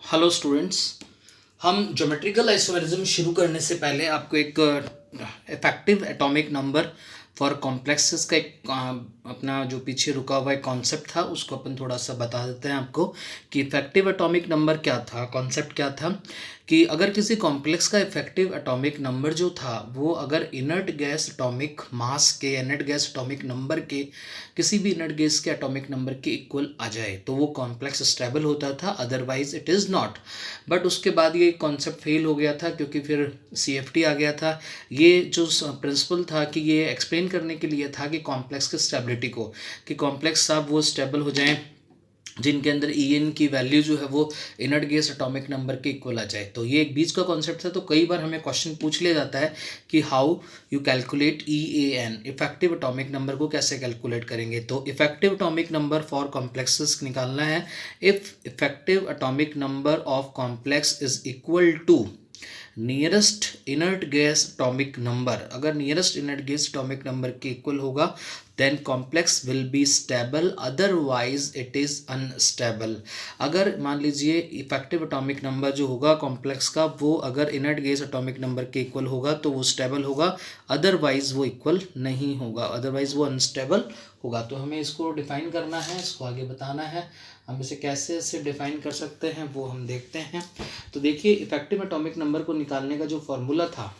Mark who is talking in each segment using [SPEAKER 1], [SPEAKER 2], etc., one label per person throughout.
[SPEAKER 1] Hello students. हम geometrical isomerism शुरू करने से पहले आपको एक effective atomic number for complexes का एक अपना जो पीछे रुका हुआ एक कॉन्सेप्ट था उसको अपन थोड़ा सा बता देते हैं आपको कि इफेक्टिव एटॉमिक नंबर क्या था। कॉन्सेप्ट क्या था कि अगर किसी कॉम्प्लेक्स का इफेक्टिव एटॉमिक नंबर जो था वो अगर इनर्ट गैस एटॉमिक मास के इनर्ट गैस एटॉमिक नंबर के किसी भी इनर्ट गैस के एटॉमिक नंबर के इक्वल आ जाए तो वो कॉम्प्लेक्स स्टेबल होता था, otherwise it is not. But उसके बाद ये कॉन्सेप्ट फेल हो गया था क्योंकि फिर CFT आ गया था। ये जो प्रिंसिपल था कि ये एक्सप्लेन करने के लिए था कि कॉम्प्लेक्स की स्टेबिलिटी को, कि कॉम्प्लेक्स साहब वो स्टेबल हो जाएं जिनके अंदर En की वैल्यू जो है वो इनर्ट गैस एटॉमिक नंबर के इक्वल आ जाए। तो ये एक बीच का कॉन्सेप्ट था। तो कई बार हमें क्वेश्चन पूछ लिया जाता है कि how you calculate EAN, effective atomic number को कैसे कैलकुलेट करेंगे। तो effective atomic number for complexes निकालना है। If effective atomic number of complex is equal to nearest inert gas atomic number, अगर nearest inert gas atomic number के equal होगा then complex will be stable, otherwise it is unstable. अगर मान लीजिए effective atomic number जो होगा complex का वो अगर इनर्ट गैस एटॉमिक नंबर के इक्वल होगा तो वो स्टेबल होगा, अदरवाइज वो इक्वल नहीं होगा, अदरवाइज वो अनस्टेबल होगा। तो हमें इसको डिफाइन करना है, इसको आगे बताना है। हम इसे कैसे इसे डिफाइन कर सकते हैं वो हम देखते हैं। तो देखिए इफेक्टिव एटॉमिक नंबर को निकालने का जो फॉर्मूला था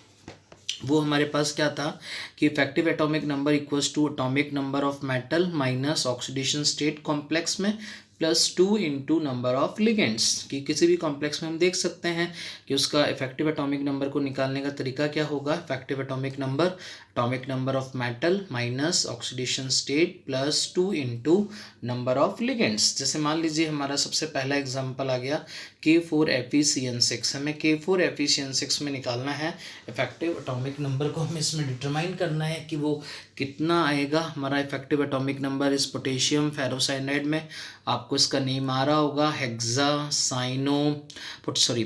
[SPEAKER 1] वो हमारे पास क्या था कि effective atomic number equals to atomic number of metal minus oxidation state complex में +2 इंटू नंबर ऑफ लिगेंड्स। कि किसी भी कॉम्प्लेक्स में हम देख सकते हैं कि उसका इफेक्टिव एटॉमिक नंबर को निकालने का तरीका क्या होगा। Effective atomic number of metal minus oxidation state +2 into number of ligands. जैसे मान लीजिए हमारा सबसे पहला एग्जांपल आ गया K4FeCN6। हमें K4FeCN6 में निकालना है इफेक्टिव एटॉमिक नंबर को, हमें इसमें डिटरमाइन करना है कि वो कितना आएगा। हमारा इफेक्टिव एटॉमिक नंबर इस पोटेशियम फेरोसाइनाइड में, आपको इसका नेम आ रहा होगा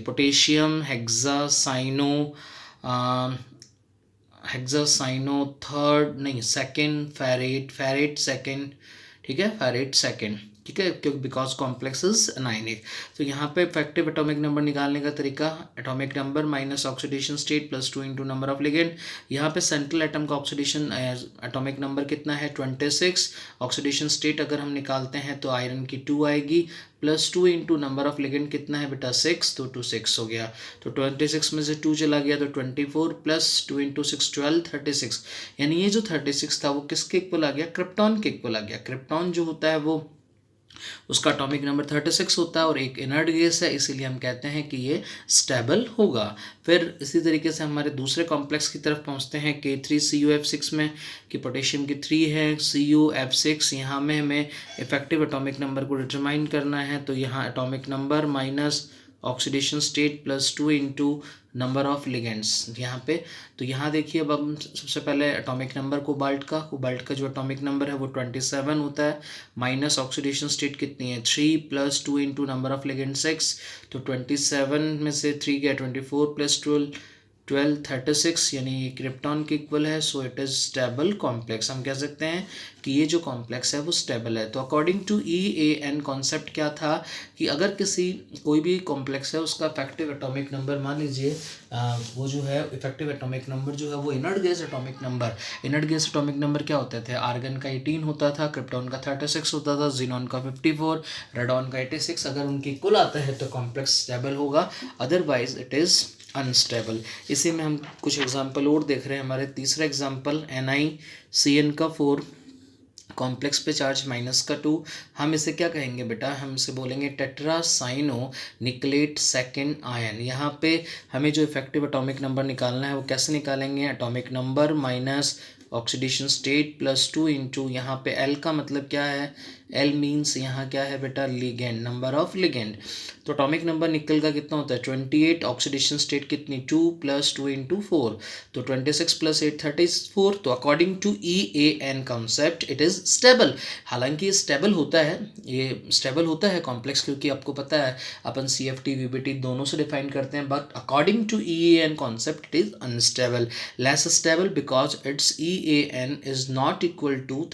[SPEAKER 1] पोटेशियम हेक्सासाइनो थर्ड नहीं सेकेंड फेरेट सेकेंड, ठीक है, फेरेट सेकेंड, ठीक है, क्योंकि बिकॉज कॉम्प्लेक्स इज अनायनिक। तो यहाँ पे इफेक्टिव एटॉमिक नंबर निकालने का तरीका atomic number minus oxidation state +2 into number of ligand. यहाँ पे सेंट्रल एटम का ऑक्सीडेशन एटॉमिक नंबर कितना है 26। ऑक्सीडेशन स्टेट अगर हम निकालते हैं तो आयरन की 2 आएगी, +2 इंटू नंबर ऑफ लिगेंड कितना है बेटा 6, तो 2 6 हो गया। तो 26 में से 2 चला गया तो 24 +2 इंटू 6 12 36। यानी ये जो 36 था वो किसके इक्वल आ गया, क्रिप्टॉन के इक्वल आ गया। क्रिप्टॉन जो होता है वो उसका एटॉमिक नंबर 36 होता है और एक इनर्ट गैस है, इसीलिए हम कहते हैं कि ये स्टेबल होगा। फिर इसी तरीके से हमारे दूसरे कॉम्प्लेक्स की तरफ पहुंचते हैं K3CuF6 में, कि पोटेशियम की 3 है CuF6। यहाँ में हमें इफेक्टिव एटॉमिक नंबर को डिटरमाइन करना है। तो यहाँ atomic number minus oxidation state +2 into number of ligands यहाँ पे। तो यहाँ देखिए अब हम सबसे पहले एटॉमिक नंबर कोबाल्ट का जो एटॉमिक नंबर है वो 27 होता है, माइनस ऑक्सीडेशन स्टेट कितनी है 3 +2 इंटू नंबर ऑफ लिगेंड 6। तो 27 में से 3 गया 24 +12 36, यानी क्रिप्टॉन के इक्वल है। So it is stable complex. हम कह सकते हैं कि ये जो कॉम्प्लेक्स है वो स्टेबल है। तो अकॉर्डिंग टू EAN कॉन्सेप्ट क्या था कि अगर कोई भी कॉम्प्लेक्स है उसका इफेक्टिव एटॉमिक नंबर, मान लीजिए वो जो है इफेक्टिव एटॉमिक नंबर जो है वो इनर्ट गैस एटॉमिक नंबर क्या होते थे, आर्गन का 18 होता था, क्रिप्टॉन का 36 होता था, जीनॉन का 54, रेडॉन का 86। अगर उनके इक्वल आता है तो कॉम्प्लेक्स स्टेबल होगा, अदरवाइज इट इज़ अनस्टेबल। इसी में हम कुछ एग्जांपल और देख रहे हैं। हमारे तीसरा एग्जांपल NiCN का 4, कॉम्प्लेक्स पे चार्ज -2। हम इसे क्या कहेंगे बेटा, हम इसे बोलेंगे टेट्रासाइनो निकलेट सेकेंड आयन। यहाँ पे हमें जो इफेक्टिव एटॉमिक नंबर निकालना है वो कैसे निकालेंगे, atomic number minus oxidation state +2 into, यहाँ पे L का मतलब क्या है, L मीन्स यहाँ क्या है बेटा लिगेंड, नंबर ऑफ लिगेंड। तो एटॉमिक नंबर निकल का कितना होता है 28, ऑक्सीडेशन स्टेट कितनी 2 +2 इंटू 4, तो 26 + 8 34। तो according to EAN concept it is stable. हालांकि ये स्टेबल होता है कॉम्प्लेक्स, क्योंकि आपको पता है अपन CFT VBT दोनों से डिफाइन करते हैं, but according to EAN concept it is unstable, less stable, because its EAN is not equal to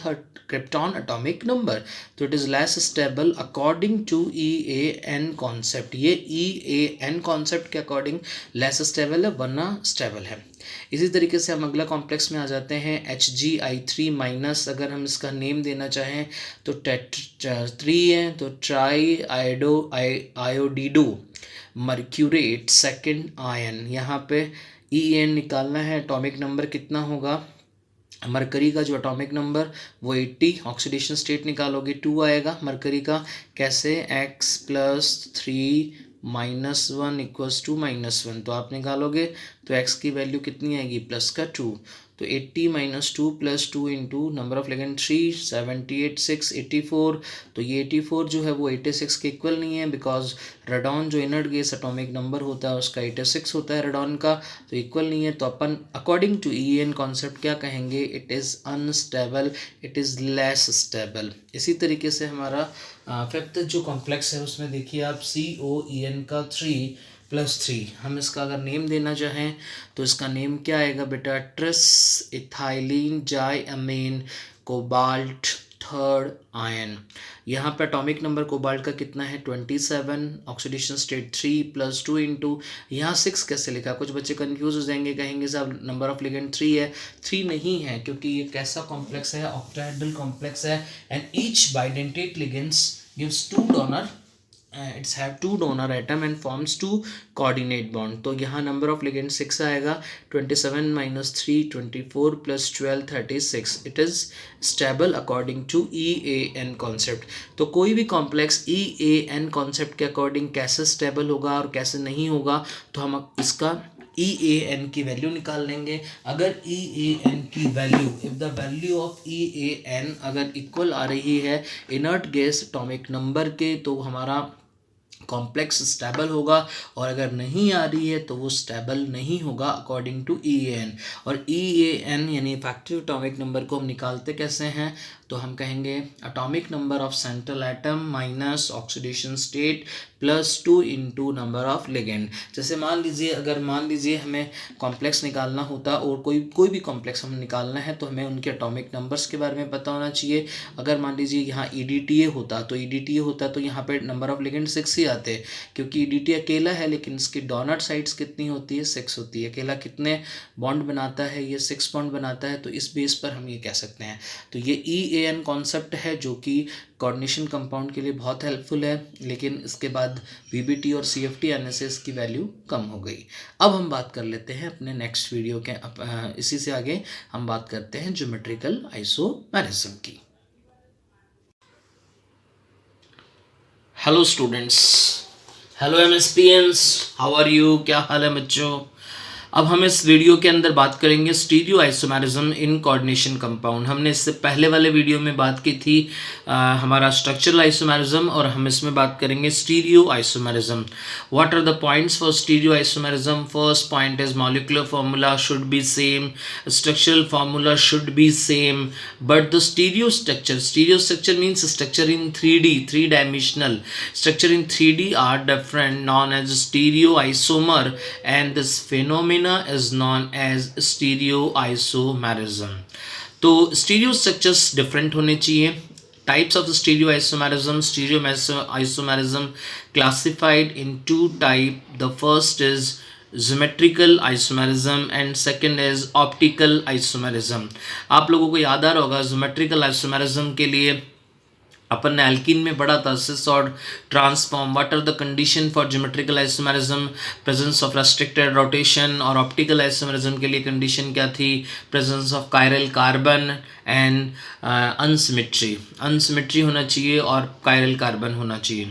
[SPEAKER 1] krypton atomic number। तो it is less stable according to EAN concept. ये EAN concept के अकॉर्डिंग less stable है, वरना stable है। इसी तरीके से हम अगला कॉम्प्लेक्स में आ जाते हैं HgI3 माइनस, अगर हम इसका नेम देना चाहें तो टेट्रा3 है, तो ट्राई आयोडीडो मर्क्यूरेट सेकेंड आयन। यहाँ पे EAN निकालना है, एटॉमिक नंबर कितना होगा, मरकरी का जो एटॉमिक नंबर वो 80, ऑक्सीडेशन स्टेट निकालोगे 2 आएगा मरकरी का। कैसे, x+3 -1 इक्वल्स टू -1, तो आप निकालोगे तो x की वैल्यू कितनी आएगी, प्लस का 2, तो 80 - 2 + 2 इंटू नंबर ऑफ लिगेंड 3, 78 6 84, तो ये 84 जो है वो 86 के इक्वल नहीं है, बिकॉज रेडॉन जो इनर्ट गैस एटॉमिक नंबर होता है उसका 86 होता है रेडॉन का, तो इक्वल नहीं है। तो अपन अकॉर्डिंग टू EAN कॉन्सेप्ट क्या कहेंगे, it is unstable, it is less stable. इसी तरीके से हमारा फिफ्थ जो कॉम्प्लेक्स है उसमें देखिए आप COEN का 3+3, हम इसका अगर नेम देना चाहें तो इसका नेम क्या आएगा बेटा, tris ethylene diamine cobalt third ion. यहाँ पे एटॉमिक नंबर कोबाल्ट का कितना है, 27, ऑक्सीडेशन स्टेट 3 + 2 इंटू, यहाँ 6 कैसे लिखा, कुछ बच्चे कंफ्यूज हो जाएंगे, कहेंगे साहब नंबर ऑफ लिगेंड 3 है, 3 नहीं है, क्योंकि ये कैसा कॉम्प्लेक्स है, ऑक्टाहेड्रल कॉम्प्लेक्स है, and each bidentate ligands gives 2 donor, it's have 2 donor atom and forms 2 coordinate bond. तो यहाँ नंबर ऑफ लिगेंड 6 आएगा, 27 - 3 24 + 12 36, it is stable according to EAN concept. तो कोई भी कॉम्प्लेक्स EAN कॉन्सेप्ट के अकॉर्डिंग कैसे स्टेबल होगा और कैसे नहीं होगा, तो हम इसका EAN की वैल्यू निकाल लेंगे। अगर EAN की value, if the value of EAN अगर इक्वल आ रही है इनर्ट गैस एटॉमिक नंबर के, तो हमारा कॉम्प्लेक्स स्टेबल होगा, और अगर नहीं आ रही है तो वो स्टेबल नहीं होगा अकॉर्डिंग टू EAN। और EAN यानी इफेक्टिव एटॉमिक नंबर को हम निकालते कैसे हैं, तो हम कहेंगे atomic number of central atom minus oxidation state +2 into number of ligand. जैसे मान लीजिए हमें कॉम्प्लेक्स निकालना होता, और कोई भी कॉम्प्लेक्स हमें निकालना है, तो हमें उनके एटॉमिक नंबर्स के बारे में पता होना चाहिए। अगर मान लीजिए यहाँ EDTA होता तो यहाँ पे नंबर ऑफ लिगेंड 6 ही आते, क्योंकि EDTA अकेला है, लेकिन इसकी डोनर साइड्स कितनी होती है, 6 होती है। अकेला कितने बॉन्ड बनाता है, ये 6 बॉन्ड बनाता है, तो इस बेस पर हम ये कह सकते हैं। तो ये EAN कॉन्सेप्ट है जो कि कोऑर्डिनेशन कंपाउंड के लिए बहुत हेल्पफुल है, लेकिन इसके बाद VBT और CFT आने से इसकी वैल्यू कम हो गई। अब हम बात कर लेते हैं अपने नेक्स्ट वीडियो के इसी से आगे हम बात करते हैं ज्योमेट्रिकल आइसोमेरिज्म की। Hello students, hello MSPNs, how are you, क्या हाल है बच्चों। अब हम इस वीडियो के अंदर बात करेंगे stereo isomerism in coordination compound. हमने इससे पहले वाले वीडियो में बात की थी हमारा स्ट्रक्चरल आइसोमेरिज्म, और हम इसमें बात करेंगे stereo isomerism. What are the points for stereo isomerism? First point is molecular formula should be same, structural formula should be same, but the stereo structure means structure in 3D, 3 dimensional structure in 3D are different, known as stereoisomer, and this phenomena is known as stereoisomerism। तो stereo structures different होने चाहिए। Types of stereoisomerism classified in 2 types. The first is geometrical isomerism and second is optical isomerism. आप लोगों को याद आ रहा होगा geometrical isomerism के लिए अपन ने एल्कीन में पढ़ा था सिस और trans form. What are the condition for geometrical isomerism? Presence of restricted rotation. और ऑप्टिकल आइसोमेरिज्म के लिए कंडीशन क्या थी? Presence of chiral carbon and unsymmetry होना चाहिए और कायरल कार्बन होना चाहिए।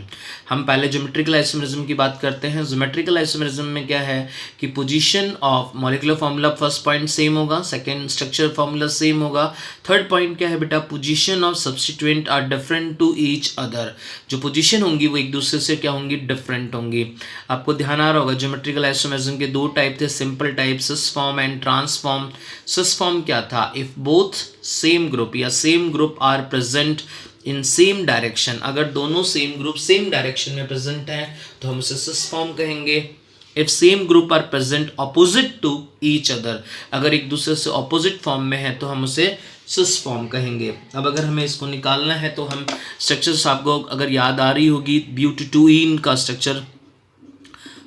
[SPEAKER 1] हम पहले ज्योमेट्रिकल आइसोमेरिज्म की बात करते हैं। ज्योमेट्रिकल आइसोमेरिज्म में क्या है कि position of molecular formula first point same होगा, सेकंड स्ट्रक्चर फार्मूला सेम होगा, थर्ड पॉइंट क्या है बेटा? Position of substituent are different to each other. जो पोजीशन होंगी वो एक दूसरे से क्या होंगी? डिफरेंट होंगी। आपको ध्यान आ रहा होगा ज्योमेट्रिकल आइसोमेरिज्म के 2 टाइप थे, simple type cis form and trans form. Cis form क्या था? इफ बोथ सेम ग्रुप या same group are present in same direction, अगर दोनों सेम ग्रुप सेम डायरेक्शन में प्रेजेंट हैं तो हम उसे सिस फॉर्म कहेंगे। If same group are present opposite to each other, अगर एक दूसरे से ऑपोजिट फॉर्म में है तो हम उसे सिस फॉर्म कहेंगे। अब अगर हमें इसको निकालना है तो हम स्ट्रक्चर्स, आपको अगर याद आ रही होगी, ब्यूटेटुईन का स्ट्रक्चर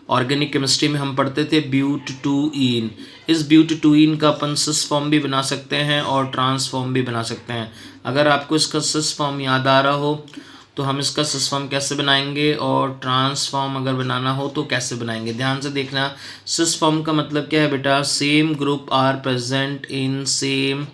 [SPEAKER 1] ऑर्गेनिक केमिस्ट्री में हम पढ़ते थे, ब्यूटेटुईन। इस ब्यूटेटुईन का अपन सिस फॉर्म भी बना सकते हैं और ट्रांस फॉर्म भी बना सकते हैं। अगर आपको इसका सिस फॉर्म याद आ रहा हो तो हम इसका सिस फॉर्म कैसे बनाएंगे और ट्रांस फॉर्म अगर बनाना हो तो कैसे बनाएंगे, ध्यान से देखना। सिस फॉर्म का मतलब क्या है बेटा, same group are present in same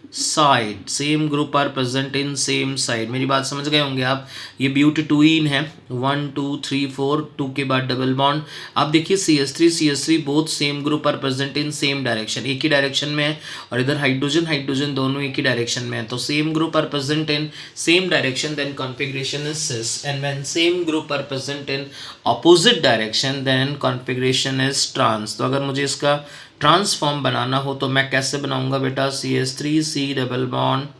[SPEAKER 1] side, same group are present in same side. मेरी बात समझ गए होंगे आप। ये ब्यूटेटुईन है, 1 2 3 4, 2 के बाद डबल बॉन्ड। आप देखिए CH3 both same group are present in same direction, एक ही डायरेक्शन में है, और इधर हाइड्रोजन दोनों एक ही डायरेक्शन में है, तो same group are present in same direction, then configuration is cis. And when same group are present in opposite direction then configuration is trans. तो अगर मुझे इसका ट्रांसफॉर्म बनाना हो तो मैं कैसे बनाऊंगा बेटा, CH3C डबल बॉन्ड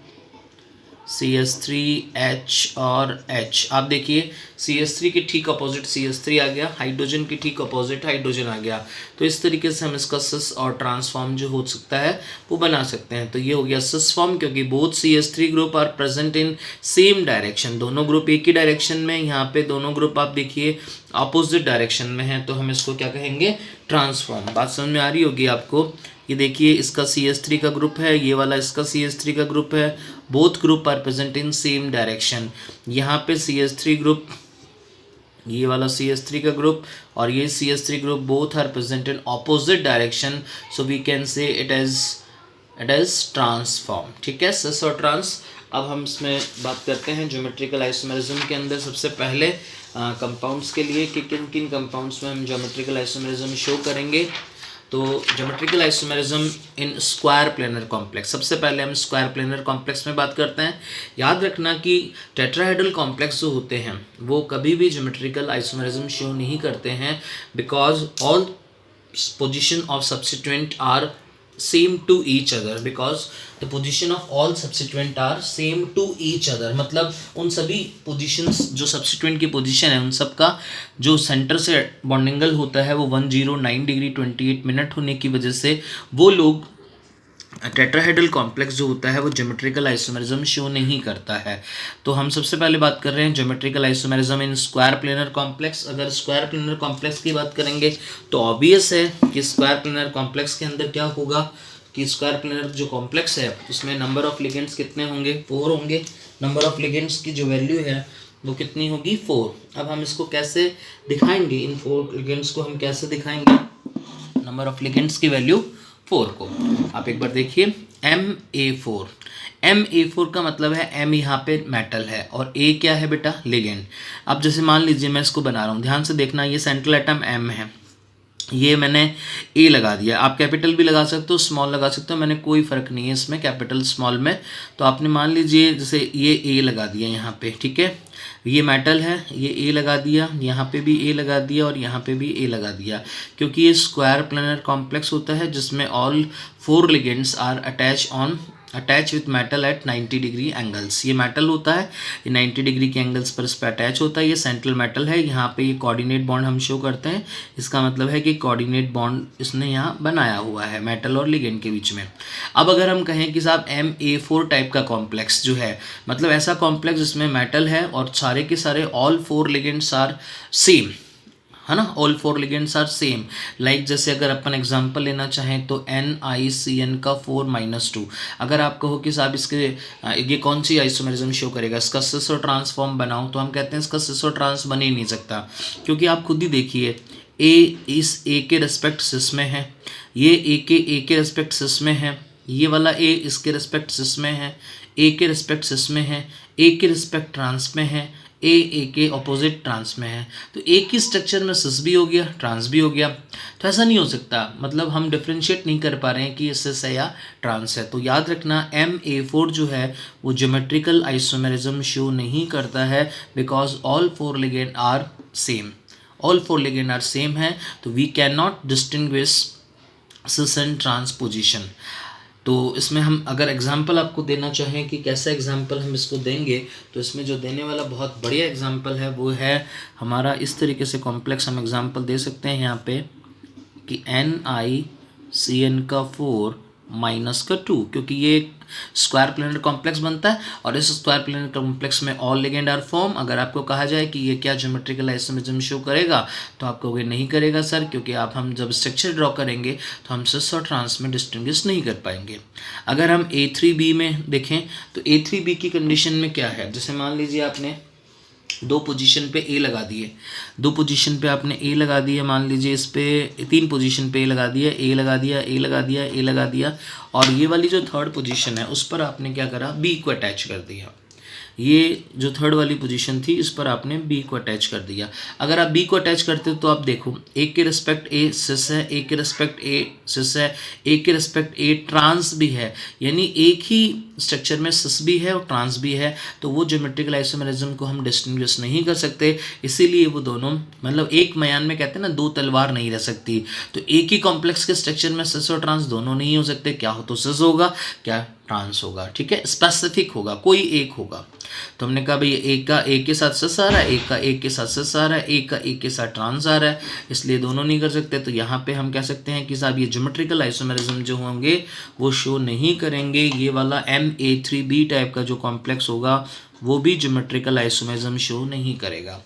[SPEAKER 1] CH3H और H। आप देखिए CH3 की ठीक अपोजिट CH3 आ गया, हाइड्रोजन की ठीक अपोजिट हाइड्रोजन आ गया। तो इस तरीके से हम इसका सिस और ट्रांसफॉर्म जो हो सकता है वो बना सकते हैं। तो ये हो गया सिस फॉर्म, क्योंकि both CH3 group are present in same direction, दोनों ग्रुप एक ही डायरेक्शन में, यहाँ पे दोनों ग्रुप आप देखिए अपोजिट डायरेक्शन में है, तो हम इसको क्या कहेंगे, ट्रांसफॉर्म। बात समझ में आ रही होगी आपको। ये देखिए इसका CH3 का ग्रुप है, ये वाला इसका CH3 का ग्रुप है, both group are present in same direction. यहाँ पे CH3 ग्रुप, ये वाला CH3 का ग्रुप और ये CH3 group both are present in opposite direction, so we can say it is trans form. ठीक है, सिस और ट्रांस। अब हम इसमें बात करते हैं ज्योमेट्रिकल आइसोमेरिज्म के अंदर सबसे पहले कंपाउंड्स के लिए कि किन किन कंपाउंड्स में हम ज्योमेट्रिकल आइसोमेरिज्म शो करेंगे। तो geometrical isomerism in square planar complex, सबसे पहले हम स्क्वायर प्लेनर कॉम्प्लेक्स में बात करते हैं। याद रखना कि टेट्राहेड्रल कॉम्प्लेक्स जो होते हैं वो कभी भी ज्योमेट्रिकल आइसोमेरिज्म शो नहीं करते हैं, because all position of substituent are same to each other, because the position of all substituent are same to each other. मतलब उन सभी पोजिशंस जो सब्स्टिट्यूएंट की पोजीशन है उन सब का जो सेंटर से बॉन्ड एंगल होता है वो 109 डिग्री 28 मिनट होने की वजह से वो लोग टेट्राहेड्रल कॉम्प्लेक्स जो होता है वो ज्योमेट्रिकल आइसोमेरिज्म शो नहीं करता है। तो हम सबसे पहले बात कर रहे हैं geometrical isomerism in square planar complex. अगर स्क्वायर प्लेनर कॉम्प्लेक्स की बात करेंगे तो ऑब्वियस है कि स्क्वायर प्लेनर कॉम्प्लेक्स के अंदर क्या होगा कि स्क्वायर प्लेनर जो कॉम्प्लेक्स है उसमें नंबर ऑफ लिगेंड्स कितने होंगे, 4 होंगे। नंबर ऑफ लिगेंड्स की जो वैल्यू है वो कितनी होगी, 4। अब हम इसको कैसे दिखाएंगे, इन 4 लिगेंड्स को हम कैसे दिखाएंगे, नंबर ऑफ लिगेंड्स की वैल्यू 4 को आप एक बार देखिए MA4। MA4 का मतलब है M यहाँ पे मेटल है और A क्या है बेटा, लिगेंड। अब जैसे मान लीजिए मैं इसको बना रहा हूँ, ध्यान से देखना, ये सेंट्रल एटम M है, ये मैंने A लगा दिया। आप कैपिटल भी लगा सकते हो, स्मॉल लगा सकते हो, मैंने कोई फ़र्क नहीं है इसमें कैपिटल स्मॉल में। तो आपने मान लीजिए जैसे ये A लगा दिया यहाँ पे, ठीक है, ये मेटल है, ये A लगा दिया, यहाँ पे भी A लगा दिया और यहाँ पे भी A लगा दिया, क्योंकि ये स्क्वायर प्लेनर कॉम्प्लेक्स होता है जिसमें all 4 ligands are attach with metal at 90 degree angles. ये मेटल होता है, ये 90 डिग्री के एंगल्स पर इस पर अटैच होता है। ये सेंट्रल मेटल है, यहाँ पे ये कोऑर्डिनेट बॉन्ड हम शो करते हैं, इसका मतलब है कि कोऑर्डिनेट बॉन्ड इसने यहाँ बनाया हुआ है मेटल और लिगेंड के बीच में। अब अगर हम कहें कि साहब MA4 टाइप का कॉम्प्लेक्स जो है, मतलब ऐसा कॉम्प्लेक्स जिसमें मेटल है और सारे के सारे ऑल 4 लिगेंड्स आर सेम, है ना, all 4 ligands are same. Like जैसे अगर अपन एग्जांपल लेना चाहें तो NiCN का 4-2। अगर आप कहो कि साहब इसके ये कौन सी आइसोमेरिज्म शो करेगा, इसका सिस और ट्रांसफॉर्म बनाओ, तो हम कहते हैं इसका सिस और ट्रांस बन ही नहीं सकता, क्योंकि आप खुद ही देखिए A इस A के रेस्पेक्ट सिस में है, ये A के रेस्पेक्ट सिस में है, ये वाला A इसके रेस्पेक्ट सिस में है, A के रेस्पेक्ट सिस में है, A के रेस्पेक्ट ट्रांस में है, A के ऑपोजिट ट्रांस में है। तो एक ही स्ट्रक्चर में सिस भी हो गया, ट्रांस भी हो गया, तो ऐसा नहीं हो सकता। मतलब हम डिफ्रेंशिएट नहीं कर पा रहे हैं कि ये सिस है या ट्रांस है। तो याद रखना MA4 जो है वो ज्योमेट्रिकल आइसोमेरिज्म शो नहीं करता है, because all 4 ligand are same, all 4 ligand are same है, तो we can not distinguish cis and trans position. तो इसमें हम अगर एग्जाम्पल आपको देना चाहें कि कैसा एग्जाम्पल हम इसको देंगे, तो इसमें जो देने वाला बहुत बढ़िया एग्जाम्पल है वो है हमारा इस तरीके से कॉम्प्लेक्स हम एग्जाम्पल दे सकते हैं यहाँ पे कि NiCN का 4 -2, क्योंकि ये एक स्क्वायर प्लेनर कॉम्प्लेक्स बनता है और इस स्क्वायर प्लेनर कॉम्प्लेक्स में ऑल लिगेंड आर फॉर्म। अगर आपको कहा जाए कि ये क्या ज्योमेट्रिकल आइसोमेरिज्म शो करेगा तो आप कहोगे नहीं करेगा सर, क्योंकि हम जब स्ट्रक्चर ड्रॉ करेंगे तो हम सिस और ट्रांस में डिस्टिंग्विश नहीं कर पाएंगे। अगर हम A3B में देखें तो A3B की कंडीशन में क्या है, जैसे मान लीजिए आपने दो पोजीशन पे ए लगा दिए, दो पोजीशन पे आपने ए लगा दिया, मान लीजिए इस पे 3 पोजीशन पे ए लगा दिया, ए लगा दिया, ए लगा दिया, ए लगा दिया, और ये वाली जो थर्ड पोजीशन है उस पर आपने क्या करा, बी को अटैच कर दिया। ये जो थर्ड वाली पोजीशन थी इस पर आपने बी को अटैच कर दिया। अगर आप बी को अटैच करते हो तो आप देखो ए के रिस्पेक्ट ए सिस है, ए के रिस्पेक्ट ए सिस है, ए के रिस्पेक्ट ए ट्रांस भी है, यानी एक ही स्ट्रक्चर में सिस भी है और ट्रांस भी है, तो वो ज्योमेट्रिकल आइसोमेरिज्म को हम डिस्टिंग्विश नहीं कर सकते। इसीलिए वो दोनों, मतलब एक मयान में कहते हैं ना दो तलवार नहीं रह सकती, तो एक ही कॉम्प्लेक्स के स्ट्रक्चर में सिस और ट्रांस दोनों नहीं हो सकते। क्या हो तो सिस होगा, क्या ट्रांस होगा, ठीक है, स्पेसिफिक होगा, कोई एक होगा। तो हमने कहा भाई एक का एक के साथ सिस आ रहा है, एक का एक के साथ सिस आ रहा है, एक का एक के साथ ट्रांस आ रहा है, इसलिए दोनों नहीं कर सकते। तो यहाँ पे हम कह सकते हैं कि साहब ये ज्योमेट्रिकल आइसोमेरिज्म जो होंगे वो शो नहीं करेंगे। ये वाला MA3B टाइप का जो कॉम्प्लेक्स होगा वो भी ज्योमेट्रिकल आइसोमेरिज्म शो नहीं करेगा।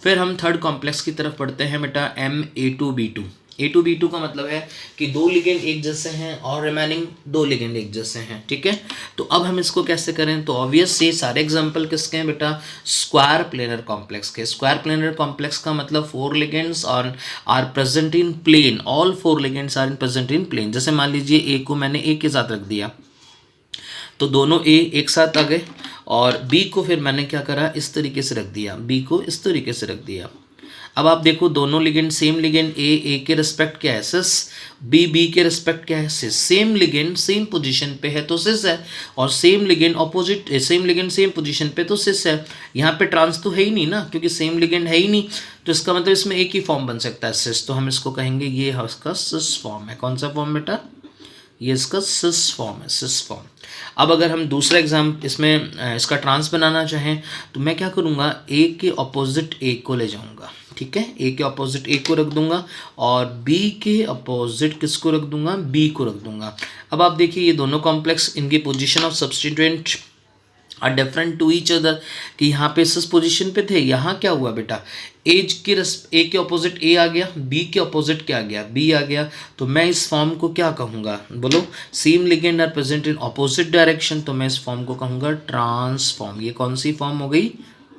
[SPEAKER 1] फिर हम थर्ड कॉम्प्लेक्स की तरफ पढ़ते हैं बेटा, MA2B2। A2B2 का मतलब है कि दो लिगेंड एक जैसे हैं और रिमेनिंग दो लिगेंड एक जैसे हैं, ठीक है। तो अब हम इसको कैसे करें, तो ऑब्वियस ये सारे एग्जांपल किसके हैं बेटा, स्क्वायर प्लेनर कॉम्प्लेक्स के। स्क्वायर प्लेनर कॉम्प्लेक्स का मतलब 4 ligands are present in plane, all 4 ligands are present in plane. जैसे मान लीजिए ए को मैंने ए के साथ रख दिया तो दोनों ए एक साथ आ गए, और बी को फिर मैंने क्या करा, इस तरीके से रख दिया, बी को इस तरीके से रख दिया। अब आप देखो दोनों लिगेंड सेम लिगेंड, ए के रिस्पेक्ट क्या है सिस, बी के रिस्पेक्ट क्या है सिस। सेम लिगेंड सेम पोजीशन पे है तो सिस है, और same ligand opposite, same ligand same position पे तो सिस है। यहाँ पे ट्रांस तो है ही नहीं ना, क्योंकि सेम लिगेंड है ही नहीं, तो इसका मतलब इसमें एक ही फॉर्म बन सकता है सिस, तो हम इसको कहेंगे ये इसका सिस फॉर्म है। कौन सा फॉर्म बेटा, ये इसका सिस फॉर्म है, सिस फॉर्म। अब अगर हम दूसरा एग्जाम इसमें इसका ट्रांस बनाना चाहें तो मैं क्या करूँगा, ए के अपोजिट ए को ले जाऊँगा, ठीक है, ए के अपोजिट ए को रख दूंगा और बी के अपोजिट किसको रख दूंगा, बी को रख दूंगा। अब आप देखिए ये दोनों कॉम्प्लेक्स, इनकी position of substituent are different to each other, कि यहाँ पे इस पोजीशन पे थे, यहाँ क्या हुआ बेटा, ए के अपोजिट ए आ गया, बी के अपोजिट क्या आ गया, बी आ गया। तो मैं इस फॉर्म को क्या कहूँगा, बोलो, same ligand are present in opposite direction, तो मैं इस फॉर्म को कहूँगा ट्रांसफॉर्म। ये कौन सी फॉर्म हो गई,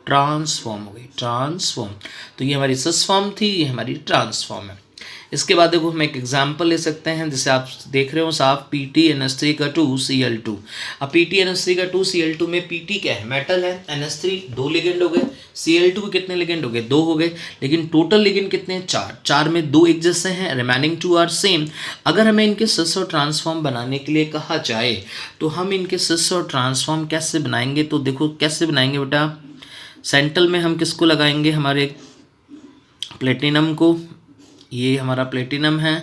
[SPEAKER 1] ट्रांसफॉर्म हो गई, ट्रांसफॉर्म। तो ये हमारी सिस फॉर्म थी, ये हमारी ट्रांसफॉर्म है। इसके बाद देखो हम एक एग्जाम्पल ले सकते हैं, जैसे आप देख रहे हो साफ PtNH3 का 2Cl2। अब PtNH3 का 2Cl2 में Pt क्या है, मेटल है, NH3 दो लिगेंड हो गए, Cl2 के कितने लिगेंड हो गए, दो हो गए, लेकिन टोटल लिगेंड कितने हैं, चार, चार में दो एक जैसे हैं, रिमेनिंग 2 आर सेम। अगर हमें इनके सिस और ट्रांसफॉर्म बनाने के लिए कहा जाए तो हम इनके सिस और ट्रांसफॉर्म कैसे बनाएंगे, तो देखो कैसे बनाएंगे बेटा, सेंट्रल में हम किसको लगाएंगे, हमारे प्लेटिनम को, ये हमारा प्लेटिनम है,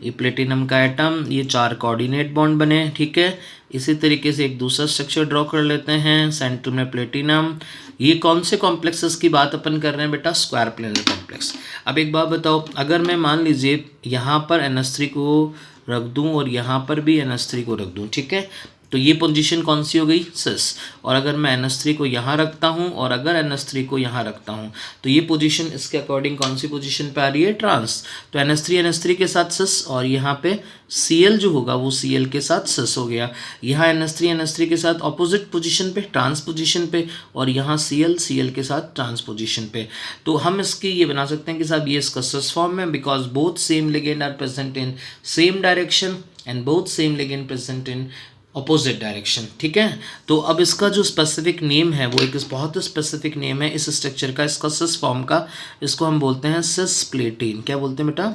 [SPEAKER 1] ये प्लेटिनम का एटम, ये 4 कोऑर्डिनेट बॉन्ड बने, ठीक है। इसी तरीके से एक दूसरा स्ट्रक्चर ड्रॉ कर लेते हैं, सेंटर में प्लेटिनम। ये कौन से कॉम्प्लेक्सेस की बात अपन कर रहे हैं बेटा, स्क्वायर प्लेनर कॉम्प्लेक्स। अब एक बात बताओ, अगर मैं मान लीजिए यहाँ पर NH3 को रख दूँ और यहाँ पर भी NH3 को रख दूँ, ठीक है, तो ये पोजीशन कौन सी हो गई, सिस। और अगर मैं NH3 को यहाँ रखता हूँ और अगर NH3 को यहाँ रखता हूँ तो ये पोजीशन इसके अकॉर्डिंग कौन सी पोजीशन पे आ रही है, ट्रांस। तो NH3 के साथ सिस, और यहाँ पे Cl जो होगा वो Cl के साथ सिस हो गया। यहाँ NH3 के साथ ऑपोजिट पोजीशन पे, ट्रांस पोजीशन पे, और यहाँ Cl के साथ ट्रांस पोजीशन पे। तो हम इसकी ये बना सकते हैं कि साहब ये इसका सिस फॉर्म है, because both same ligand are present in same direction and both same ligand present in opposite direction, ठीक है। तो अब इसका जो स्पेसिफिक नेम है वो एक बहुत स्पेसिफिक नेम है इस स्ट्रक्चर का, इसका सिस फॉर्म का, इसको हम बोलते हैं सिस प्लेटीन। क्या बोलते हैं बेटा,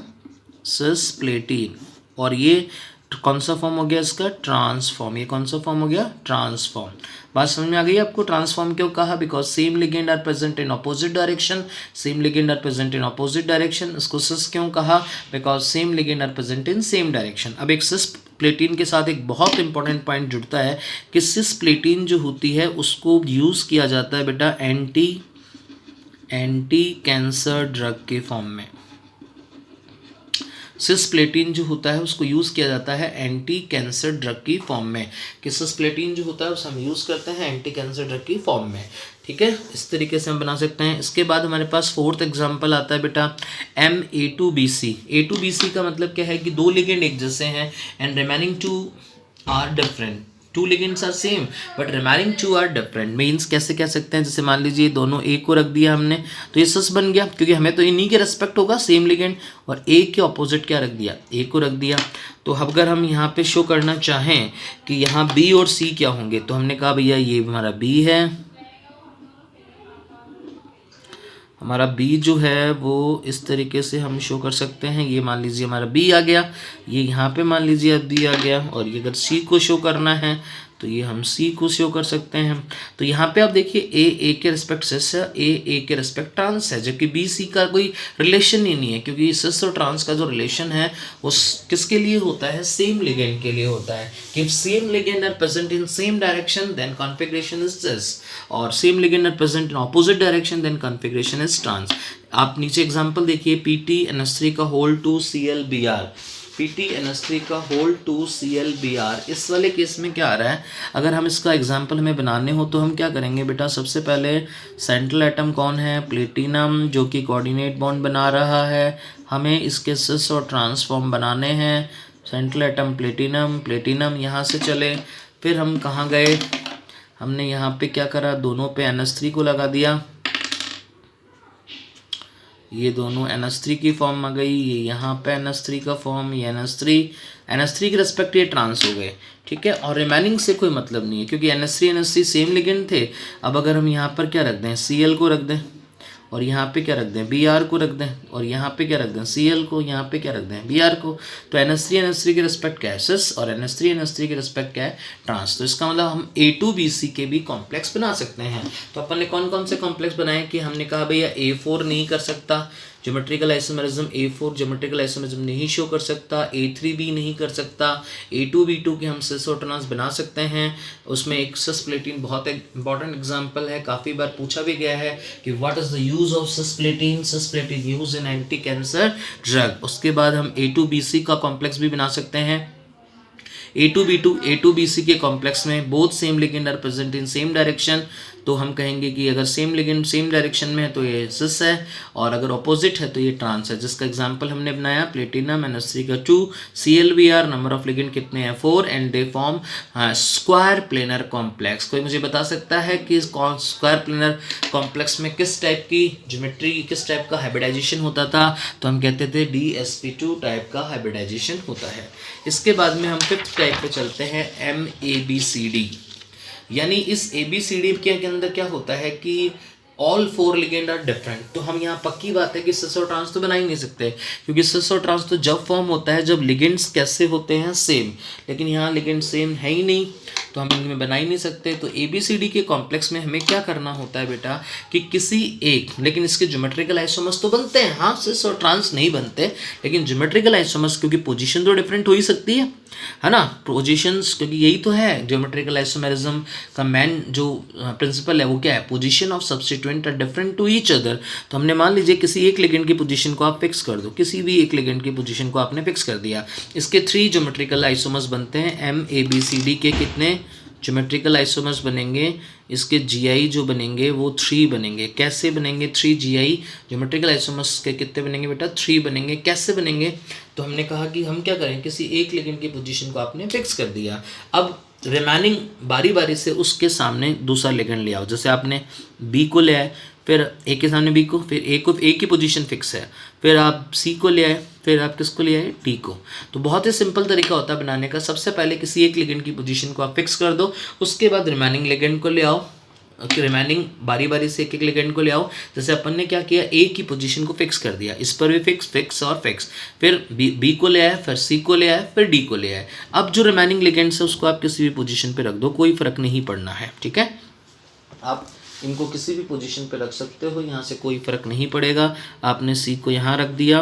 [SPEAKER 1] सिस प्लेटीन। और ये कौन सा फॉर्म हो गया इसका, ट्रांसफॉर्म। ये कौन सा फॉर्म हो गया, ट्रांसफॉर्म। बात समझ में आ गई आपको, ट्रांसफॉर्म क्यों कहा, because same ligand are present in opposite direction, same ligand are present in opposite direction. इसको सिस क्यों कहा, because same ligand are present in same direction. अब एक सिस प्लेटीन के साथ एक बहुत इंपॉर्टेंट पॉइंट जुड़ता है कि सिस प्लेटीन जो होती है उसको यूज़ किया जाता है बेटा एंटी कैंसर ड्रग के फॉर्म में। सिस्प्लेटिन जो होता है उसको यूज़ किया जाता है एंटी कैंसर ड्रग की फॉर्म में, कि सिस्प्लेटिन जो होता है उसे हम यूज़ करते हैं एंटी कैंसर ड्रग की फॉर्म में, ठीक है। इस तरीके से हम बना सकते हैं। इसके बाद हमारे पास फोर्थ एग्जांपल आता है बेटा MA2BC। A2BC का मतलब क्या है कि दो लिगेंड एक जैसे हैं and remaining two are different, two ligands are same but remaining two are different. Means कैसे कह सकते हैं, जैसे मान लीजिए दोनों ए को रख दिया हमने तो ये सस बन गया, क्योंकि हमें तो इन्हीं के रेस्पेक्ट होगा सेम लिगेंड, और ए के ऑपोजिट क्या रख दिया, ए को रख दिया। तो अगर हम यहाँ पे शो करना चाहें कि यहाँ बी और सी क्या होंगे, तो हमने कहा भैया ये हमारा बी है, हमारा बी जो है वो इस तरीके से हम शो कर सकते हैं। ये मान लीजिए हमारा बी आ गया, ये यहाँ पे मान लीजिए अब बी आ गया, और ये अगर सी को शो करना है तो ये हम सी को शो कर सकते हैं। तो यहाँ पे आप देखिए ए के रिस्पेक्ट सिस है, ए के रिस्पेक्ट ट्रांस है, जबकि बी सी का कोई रिलेशन ही नहीं है, क्योंकि सिस और ट्रांस का जो रिलेशन है वो किसके लिए होता है, सेम लिगेंड के लिए होता है। कि same ligand are present in same direction then configuration is cis, और same ligand are present in opposite direction then configuration is trans. आप नीचे एग्जांपल देखिए PT NH3 का होल 2 ClBr, PT NH3 का होल 2 ClBr। इस वाले case में क्या आ रहा है, अगर हम इसका एग्जांपल हमें बनाने हो तो हम क्या करेंगे बेटा, सबसे पहले सेंट्रल एटम कौन है, प्लेटिनम, जो कि कोऑर्डिनेट बॉन्ड बना रहा है। हमें इसके सिस और ट्रांसफॉर्म बनाने हैं। सेंट्रल एटम प्लेटिनम, प्लेटिनम यहाँ से चले, फिर हम कहाँ गए, हमने यहाँ पे क्या करा, दोनों पे NH3 को लगा दिया, ये दोनों NH3 की फॉर्म आ गई, ये यहाँ पे NH3 का फॉर्म, ये NH3 के रेस्पेक्ट ये ट्रांस हो गए, ठीक है। और रिमेनिंग से कोई मतलब नहीं है, क्योंकि NH3 सेम लिगेंड थे। अब अगर हम यहाँ पर क्या रख दें, Cl को रख दें, और यहाँ पे क्या रख दें, Br को रख दें, और यहाँ पे क्या रख दें, Cl को, यहाँ पे क्या रख दें, Br को, तो NH3 के रिस्पेक्ट क्या है, सिस, और NH3 के रिस्पेक्ट क्या है, ट्रांस। तो इसका मतलब हम A2BC के भी कॉम्प्लेक्स बना सकते हैं। तो अपन ने कौन कौन से कॉम्प्लेक्स बनाए, कि हमने कहा भैया A4 नहीं कर सकता, geometrical isomerism A4 geometrical isomerism नहीं शो कर सकता, A3B नहीं कर सकता, A2B2 के हम सिस और ट्रांस बना सकते हैं। उसमें एक सिस्प्लेटिन बहुत एक इंपॉर्टेंट एग्जांपल है, काफ़ी बार पूछा भी गया है कि what is the use of cisplatin use in anti cancer drug. उसके बाद हम A2BC का कॉम्प्लेक्स भी बना सकते हैं। A2B2 A2BC के कॉम्प्लेक्स में both same ligand are present in same direction, तो हम कहेंगे कि अगर सेम लिगेंड सेम डायरेक्शन में है तो ये सिस है, और अगर ऑपोजिट है तो ये ट्रांस है। जिसका एग्जांपल हमने बनाया प्लेटिनम NH3 का 2 ClBr, नंबर ऑफ लिगेंड कितने हैं 4, and they form square planar complex. कोई मुझे बता सकता है कि स्क्वायर प्लेनर कॉम्प्लेक्स में किस टाइप की ज्योमेट्री, किस टाइप का हाइब्रिडाइजेशन होता था, तो हम कहते थे DsP2 टाइप का हाइब्रिडाइजेशन होता है। इसके बाद में हम फिफ्थ टाइप पे चलते हैं MABCD। यानी इस ABCD के अंदर क्या होता है कि ऑल 4 लिगेंड आर डिफरेंट। तो हम यहाँ पक्की बात है कि सिस और ट्रांस तो बना ही नहीं सकते, क्योंकि सिस और ट्रांस तो जब फॉर्म होता है जब लिगेंड्स कैसे होते हैं, सेम। लेकिन यहाँ लिगेंड सेम है ही नहीं, तो हम इनमें बना ही नहीं सकते। तो ABCD के कॉम्प्लेक्स में हमें क्या करना होता है बेटा, कि किसी एक, लेकिन इसके ज्योमेट्रिकल आइसोमर्स तो बनते हैं, हाँ सिस और ट्रांस नहीं बनते, लेकिन ज्योमेट्रिकल आइसोमर्स, क्योंकि पोजीशन तो डिफरेंट हो ही सकती है ना, पोजीशंस, क्योंकि यही तो है ज्योमेट्रिकल आइसोमेरिज्म का मेन जो प्रिंसिपल है वो क्या है, position of substituent are different to each other. तो हमने मान लीजिए किसी एक लिगेंड की पोजीशन को आप फिक्स कर दो, किसी भी एक लिगेंड की पोजीशन को आपने फिक्स कर दिया, इसके 3 ज्योमेट्रिकल आइसोमर्स बनते हैं। MABCD के कितने ज्योमेट्रिकल आइसोमर्स बनेंगे, इसके GI जो बनेंगे वो 3 बनेंगे। कैसे बनेंगे 3 GI ज्योमेट्रिकल आइसोमर्स के कितने बनेंगे बेटा, 3 बनेंगे। कैसे बनेंगे, तो हमने कहा कि हम क्या करें, किसी एक लिगेंड की पोजीशन को आपने फिक्स कर दिया, अब रिमेनिंग बारी बारी से उसके सामने दूसरा लिगेंड ले आओ। जैसे आपने B को ले आए, फिर A के सामने B को, फिर A की पोजीशन फिक्स है, फिर आप C को ले आए, फिर आप किसको ले आए, D को। तो बहुत ही सिंपल तरीका होता है बनाने का। सबसे पहले किसी एक लिगेंड की पोजीशन को आप फिक्स कर दो, उसके बाद रिमेनिंग लिगेंड को ले आओ, रिमेनिंग बारी बारी से एक एक लिगेंड को ले आओ। जैसे अपन ने क्या किया, A की पोजीशन को फिक्स कर दिया, इस पर भी फिक्स और फिक्स, फिर B को ले आए, फिर C को ले आए, फिर D को ले आए। अब जो रिमेनिंग लिगेंड्स है उसको आप किसी भी पोजीशन पे रख दो, कोई फर्क नहीं पड़ना है, ठीक है। आप इनको किसी भी पोजीशन पे रख सकते हो, यहाँ से कोई फ़र्क नहीं पड़ेगा। आपने C को यहाँ रख दिया,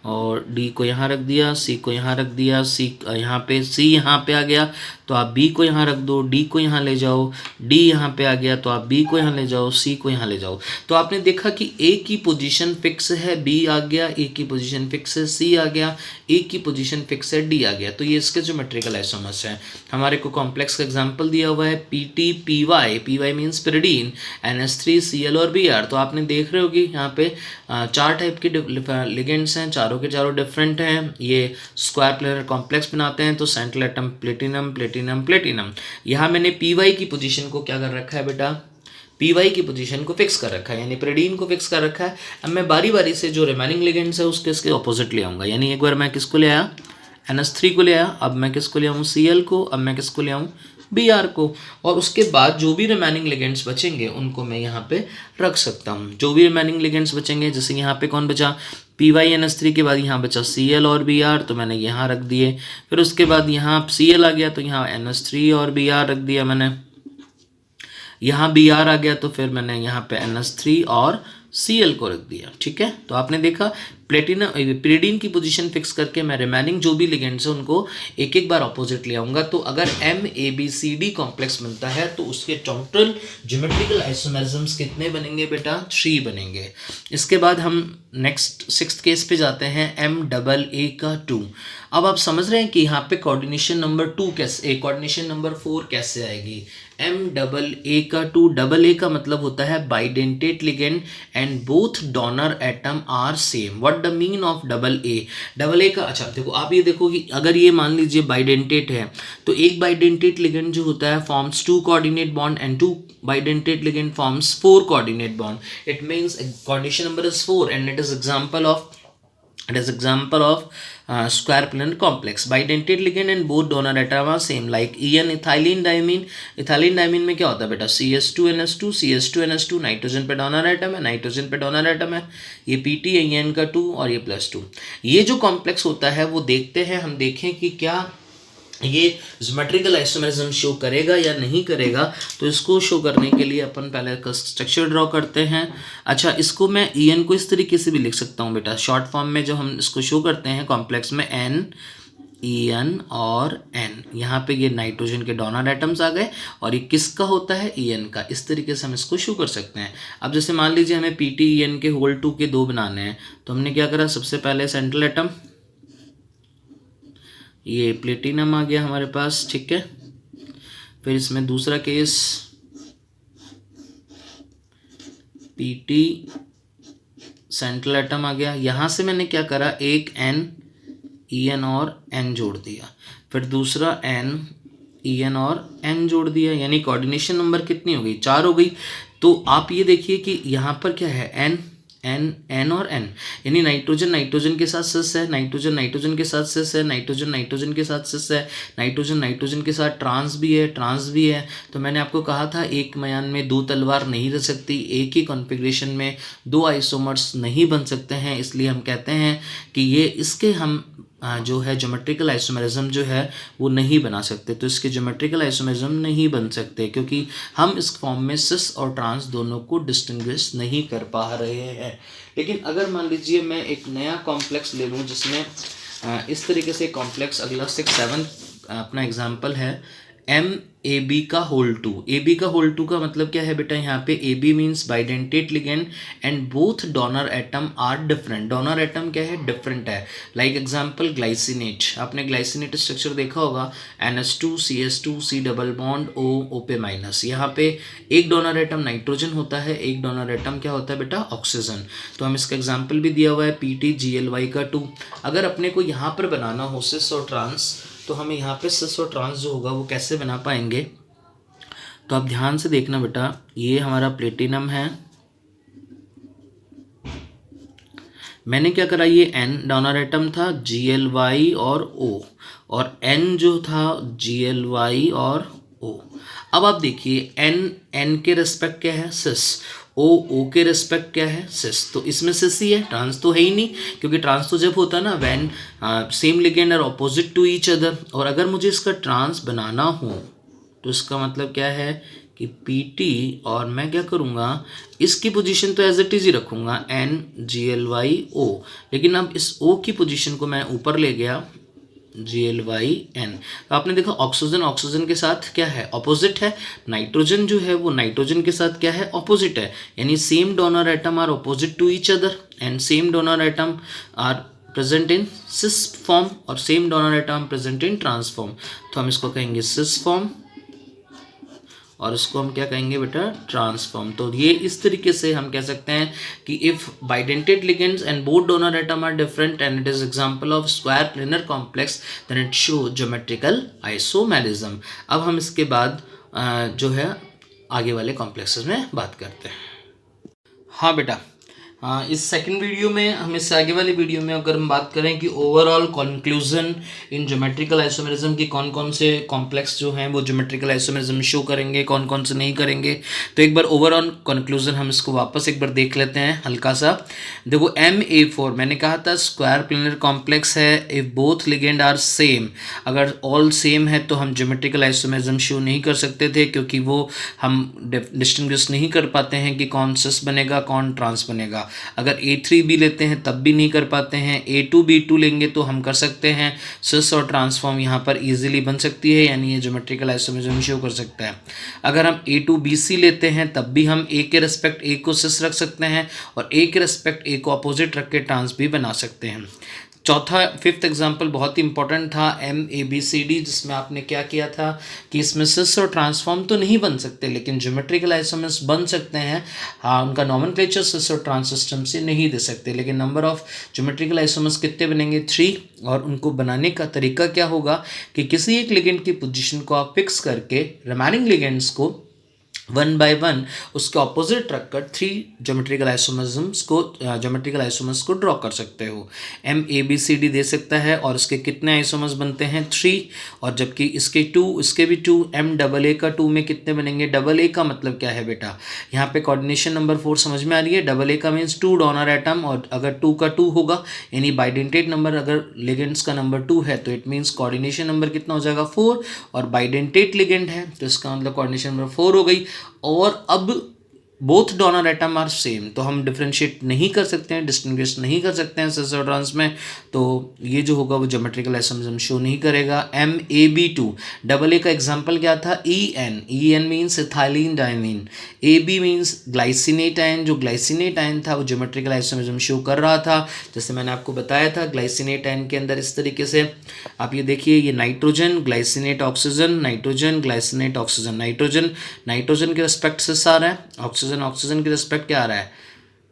[SPEAKER 1] और डी को यहाँ रख दिया, सी को यहाँ रख दिया, सी यहाँ पे, सी यहाँ पे आ गया तो आप बी को यहाँ रख दो, डी को यहाँ ले जाओ, डी यहाँ पे आ गया तो आप बी को यहाँ ले जाओ, सी को यहाँ ले जाओ। तो आपने देखा कि ए की पोजीशन फिक्स है, बी आ गया, ए की पोजीशन फिक्स है, सी आ गया, ए की पोजीशन फिक्स है, डी आ गया। तो ये इसके ज्योमेट्रिकल आइसोमर्स हैं। हमारे को कॉम्प्लेक्स का एग्जांपल दिया हुआ है Pt py, py means pyridine, NH3 Cl और Br। तो आपने देख रहे हो कि यहाँ पे 4 टाइप के लिगेंड्स हैं, चारों के चारों डिफरेंट हैं। ये स्क्वायर प्लेनर कॉम्प्लेक्स बनाते हैं। तो central atom platinum platinum platinum. यहाँ मैंने पीवाई की पोजीशन को क्या कर रखा है बेटा, पीवाई की पोजीशन को फिक्स कर रखा है, यानी पिरिडीन को फिक्स कर रखा है। अब मैं बारी बारी से जो रिमेनिंग लिगेंड्स है उसके इसके ऑपोजिट ले आऊँगा। यानी एक बार मैं किसको ले आया, NH3 को ले आया, अब मैं किसको ले आऊँ, Cl को, अब मैं किसको ले आऊँ, Br को। और उसके बाद जो भी रिमेनिंग लिगेंड्स बचेंगे उनको मैं यहाँ पे रख सकता हूँ। जो भी रिमेनिंग लिगेंड्स बचेंगे, जैसे यहाँ पे कौन बचा, PyNH3 के बाद यहाँ बचा Cl और Br, तो मैंने यहाँ रख दिए। फिर उसके बाद यहाँ Cl आ गया तो यहाँ NH3 और Br रख दिया मैंने। यहाँ Br आ गया तो फिर मैंने यहाँ पे NH3 और Cl को रख दिया। ठीक है, तो आपने देखा प्लेटिनम पिरिडीन की पोजीशन फिक्स करके मैं रिमेनिंग जो भी लिगेंड्स है उनको एक एक बार ऑपोजिट ले आऊँगा। तो अगर MABCD कॉम्प्लेक्स बनता है तो उसके टोटल ज्योमेट्रिकल आइसोमेरिज्म्स कितने बनेंगे बेटा, 3 बनेंगे। इसके बाद हम नेक्स्ट 6th केस पे जाते हैं, MAA का 2। अब आप समझ रहे हैं कि यहाँ पे कोऑर्डिनेशन नंबर 2 कैसे, कोऑर्डिनेशन नंबर 4 कैसे आएगी। MAA का 2, डबल ए का मतलब होता है bidentate ligand and both donor atom are same. What the mean of double A, double A का, अच्छा देखो आप ये देखो कि अगर ये मान लीजिए बाइडेंटेट है तो एक बाइडेंटेट लिगेंड जो होता है forms 2 coordinate bond and 2 bidentate ligand forms 4 coordinate bond. It means coordination number is 4 and it is example of square planar complex. Bidentate ligand and both donor atom are same, like En ethylene diamine. ethylene diamine में क्या होता है बेटा, CH2NH2 CH2NH2, nitrogen पे donor atom है, nitrogen पे donor atom है, ये PT है En का 2 और ये +2। ये जो कॉम्प्लेक्स होता है वो देखते हैं, हम देखें कि क्या ये ज्योमेट्रिकल आइसोमेरिज्म शो करेगा या नहीं करेगा। तो इसको शो करने के लिए अपन पहले स्ट्रक्चर ड्रॉ करते हैं। अच्छा, इसको मैं En को इस तरीके से भी लिख सकता हूँ बेटा, शॉर्ट फॉर्म में जो हम इसको शो करते हैं कॉम्प्लेक्स में N En और N, यहाँ पे ये नाइट्रोजन के डोनर एटम्स आ गए और ये किसका होता है, En का। इस तरीके से हम इसको शो कर सकते हैं। अब जैसे मान लीजिए हमें PT En के होल 2 के 2 बनाने हैं, तो हमने क्या करा, सबसे पहले सेंट्रल एटम, ये प्लेटिनम आ गया हमारे पास, ठीक है। फिर इसमें दूसरा केस PT सेंट्रल एटम आ गया। यहाँ से मैंने क्या करा, एक N En और N जोड़ दिया, फिर दूसरा N En और N जोड़ दिया, यानी कोऑर्डिनेशन नंबर कितनी हो गई, 4 हो गई। तो आप ये देखिए कि यहाँ पर क्या है, N और N, यानी नाइट्रोजन नाइट्रोजन के साथ सिस है, नाइट्रोजन नाइट्रोजन के साथ सिस है, नाइट्रोजन नाइट्रोजन के साथ सिस है, नाइट्रोजन नाइट्रोजन के साथ ट्रांस भी है, ट्रांस भी है। तो मैंने आपको कहा था एक मयान में 2 तलवार नहीं रह सकती, एक ही कॉन्फ़िगरेशन में 2 आइसोमर्स नहीं बन सकते हैं। इसलिए हम कहते हैं कि ये इसके हम जो है ज्योमेट्रिकल आइसोमेरिज्म जो है वो नहीं बना सकते। तो इसके ज्योमेट्रिकल आइसोमेरिज्म नहीं बन सकते क्योंकि हम इस फॉर्म में सिस और ट्रांस दोनों को डिस्टिंग्विश नहीं कर पा रहे हैं। लेकिन अगर मान लीजिए मैं एक नया कॉम्प्लेक्स ले लूँ जिसमें इस तरीके से कॉम्प्लेक्स, अगला 6-7 अपना एग्जाम्पल है, MAB का होल 2। AB का होल 2 का मतलब क्या है बेटा, यहाँ पे AB means bidentate ligand and both donor atom are different. Donor atom क्या है, डिफरेंट है। लाइक एग्जांपल ग्लाइसिनेट, आपने ग्लाइसिनेट स्ट्रक्चर देखा होगा, NH2 CH2 C double bond O पे माइनस। यहाँ पे एक डोनर एटम नाइट्रोजन होता है, एक डोनर एटम क्या होता है बेटा, ऑक्सीजन। तो हम इसका एग्जाम्पल भी दिया हुआ है PT GLY का 2। अगर अपने को यहाँ पर बनाना हो सिस और ट्रांस, तो हमें यहाँ पे सिस और ट्रांस जो होगा वो कैसे बना पाएंगे। तो आप ध्यान से देखना बेटा, ये हमारा प्लेटिनम है, मैंने क्या करा, ये N डोनर एटम था, GLY और O, और N जो था GLY और O। अब आप देखिए N के रिस्पेक्ट क्या है, सिस, O के रिस्पेक्ट क्या है, सिस। तो इसमें सिस ही है, ट्रांस तो है ही नहीं, क्योंकि ट्रांस तो जब होता है ना when same ligand are opposite to each other. और अगर मुझे इसका ट्रांस बनाना हो तो इसका मतलब क्या है कि PT और मैं क्या करूँगा, इसकी पोजीशन तो एज इट इज़ ही रखूँगा NGLYO, लेकिन अब इस O की पोजीशन को मैं ऊपर ले गया GLYN। तो आपने देखा ऑक्सीजन ऑक्सीजन के साथ क्या है, ऑपोजिट है। नाइट्रोजन जो है वो नाइट्रोजन के साथ क्या है, ऑपोजिट है। यानी same donor atom are opposite to each other and same donor atom are present in cis form और same donor atom present in trans form. तो हम इसको कहेंगे सिस फॉर्म और इसको हम क्या कहेंगे बेटा, ट्रांसफॉर्म। तो ये इस तरीके से हम कह सकते हैं कि if bidentate ligands and both donor atom are different and it is example of square planar complex then it show geometrical isomerism. अब हम इसके बाद जो है आगे वाले कॉम्प्लेक्सेस में बात करते हैं। हाँ बेटा, इस सेकंड वीडियो में हम इससे आगे वाली वीडियो में अगर हम बात करें कि overall conclusion in geometrical isomerism की कौन कौन से कॉम्प्लेक्स जो हैं वो ज्योमेट्रिकल आइसोमेरिज्म शो करेंगे, कौन कौन से नहीं करेंगे। तो एक बार ओवरऑल कंक्लूजन हम इसको वापस एक बार देख लेते हैं हल्का सा। देखो MA4 मैंने कहा था स्क्वायर प्लेनर कॉम्प्लेक्स है if both ligand are same. अगर ऑल सेम है तो हम ज्योमेट्रिकल आइसोमेरिज्म शो नहीं कर सकते थे, क्योंकि वो हम डिस्टिंग्विश नहीं कर पाते हैं कि कौन सिस बनेगा कौन ट्रांस बनेगा। अगर A3B लेते हैं तब भी नहीं कर पाते हैं। A2B2 लेंगे तो हम कर सकते हैं। सिस और ट्रांसफॉर्म यहाँ पर इजीली बन सकती है, यानी ये ज्योमेट्रिकल आइसोमेरिज्म शो कर सकता है। अगर हम A2BC लेते हैं तब भी हम A के रेस्पेक्ट A को सिस रख सकते हैं और A के रेस्पेक्ट A को अपोजिट रख के ट्रांस भी बना सकते हैं। चौथा फिफ्थ एग्जाम्पल बहुत ही इंपॉर्टेंट था MABCD, जिसमें आपने क्या किया था कि इसमें सिस और ट्रांसफॉर्म तो नहीं बन सकते लेकिन ज्योमेट्रिकल आइसोमर्स बन सकते हैं। हाँ, उनका नॉमेनक्लेचर सिस और ट्रांस सिस्टम से नहीं दे सकते, लेकिन नंबर ऑफ ज्योमेट्रिकल आइसोमर्स कितने बनेंगे, 3। और उनको बनाने का तरीका क्या होगा कि किसी एक लिगेंड की पोजीशन को आप फिक्स करके रिमेनिंग लिगेंड्स को 1 by 1 उसके ऑपोजिट रखकर 3 ज्योमेट्रिकल आइसोमर्स को ड्रॉ कर सकते हो। MABCD दे सकता है और इसके कितने आइसोमर्स बनते हैं, 3। और जबकि इसके 2, इसके भी 2। MAA का 2 में कितने बनेंगे, AA का मतलब क्या है बेटा, यहाँ पे कोऑर्डिनेशन नंबर 4 समझ में आ रही है। AA का मीन्स 2 डोनर एटम, और अगर 2 का 2 होगा यानी बाइडेंटेड नंबर अगर लिगेंड्स का नंबर 2 है तो इट मीन्स कोऑर्डिनेशन नंबर कितना हो जाएगा, 4। और बाइडेंटेड लिगेंड है तो इसका मतलब कोऑर्डिनेशन नंबर 4 हो गई। और अब both donor atom are same, तो हम डिफ्रेंशिएट नहीं कर सकते हैं, डिस्टिंग्विश नहीं कर सकते हैं सिस और ट्रांस में, तो ये जो होगा वो ज्योमेट्रिकल आइसोमेरिज्म शो नहीं करेगा। MAB2 AA का एग्जांपल क्या था, EN means ethylene diamine, AB means glycinate ion, जो ग्लाइसिनेट आयन था वो ज्योमेट्रिकल आइसोमेरिज्म शो कर रहा था। जैसे मैंने आपको बताया था ग्लाइसिनेट आयन के अंदर इस तरीके से आप ये देखिए, ये nitrogen glycinate oxygen, nitrogen glycinate oxygen, nitrogen के रिस्पेक्ट सिस आ रहा है, ऑक्सीजन के रिस्पेक्ट क्या आ रहा है,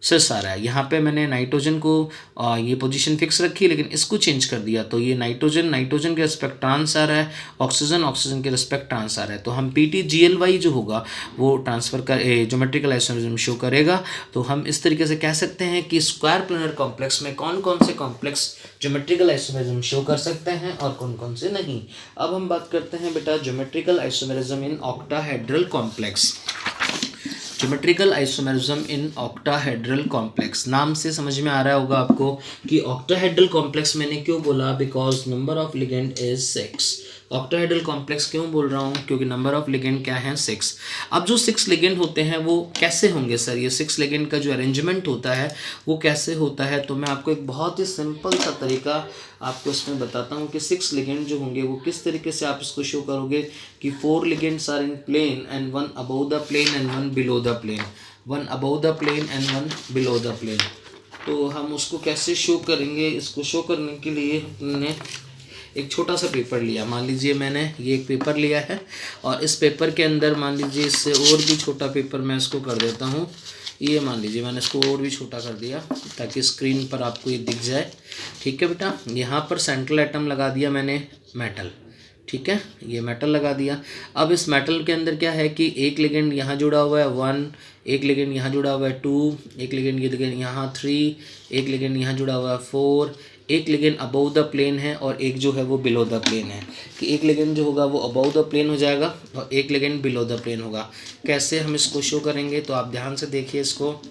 [SPEAKER 1] सिस आ रहा है। यहाँ पे मैंने नाइट्रोजन को ये पोजीशन फिक्स रखी लेकिन इसको चेंज कर दिया, तो ये नाइट्रोजन के रिस्पेक्ट ट्रांस आ रहा है, ऑक्सीजन के रिस्पेक्ट ट्रांस आ रहा है। तो हम PTGLY जो होगा वो ट्रांसफर कर ज्योमेट्रिकल आइसोमेरिज्म शो करेगा। तो हम इस तरीके से कह सकते हैं कि स्क्वायर प्लेनर कॉम्प्लेक्स में कौन कौन से कॉम्प्लेक्स ज्योमेट्रिकल आइसोमेरिज्म शो कर सकते हैं और कौन कौन से नहीं। अब हम बात करते हैं बेटा geometrical isomerism in octahedral complex. Geometrical isomerism in octahedral complex, नाम से समझ में आ रहा होगा आपको कि ऑक्टाहेड्रल कॉम्प्लेक्स मैंने क्यों बोला, because number of ligand is 6। Octahedral complex क्यों बोल रहा हूँ, क्योंकि नंबर ऑफ लिगेंड क्या है, 6। अब जो 6 लिगेंड होते हैं वो कैसे होंगे सर, ये 6 लिगेंड का जो अरेंजमेंट होता है वो कैसे होता है, तो मैं आपको एक बहुत ही सिंपल सा तरीका आपको इसमें बताता हूँ कि 6 लिगेंड जो होंगे वो किस तरीके से आप इसको शो करोगे कि 4 ligands are in plane and 1 above the plane and 1 below the plane, 1 above the plane and 1 below the plane. तो हम उसको कैसे शो करेंगे, इसको शो करने के लिए हमने एक छोटा सा पेपर लिया। मान लीजिए मैंने ये एक पेपर लिया है और इस पेपर के अंदर मान लीजिए इससे और भी छोटा पेपर मैं इसको कर देता हूँ। ये मान लीजिए मैंने इसको और भी छोटा कर दिया ताकि स्क्रीन पर आपको ये दिख जाए। ठीक है बेटा, यहाँ पर सेंट्रल एटम लगा दिया मैंने मेटल, ठीक है, ये मेटल लगा दिया। अब इस मेटल के अंदर क्या है कि एक लिगेंड यहाँ जुड़ा हुआ है 1, एक लिगेंड यहाँ जुड़ा हुआ है 2, एक लिगेंड ये लिगेंड यहाँ 3, एक लिगेंड यहाँ जुड़ा हुआ है 4, एक लिगेंड अबव द प्लेन है और एक जो है वो बिलो द प्लेन है, कि एक लिगेंड जो होगा वो अबव द प्लेन हो जाएगा और एक लिगेंड बिलो द प्लेन होगा। कैसे हम इसको शो करेंगे, तो आप ध्यान से देखिए इसको,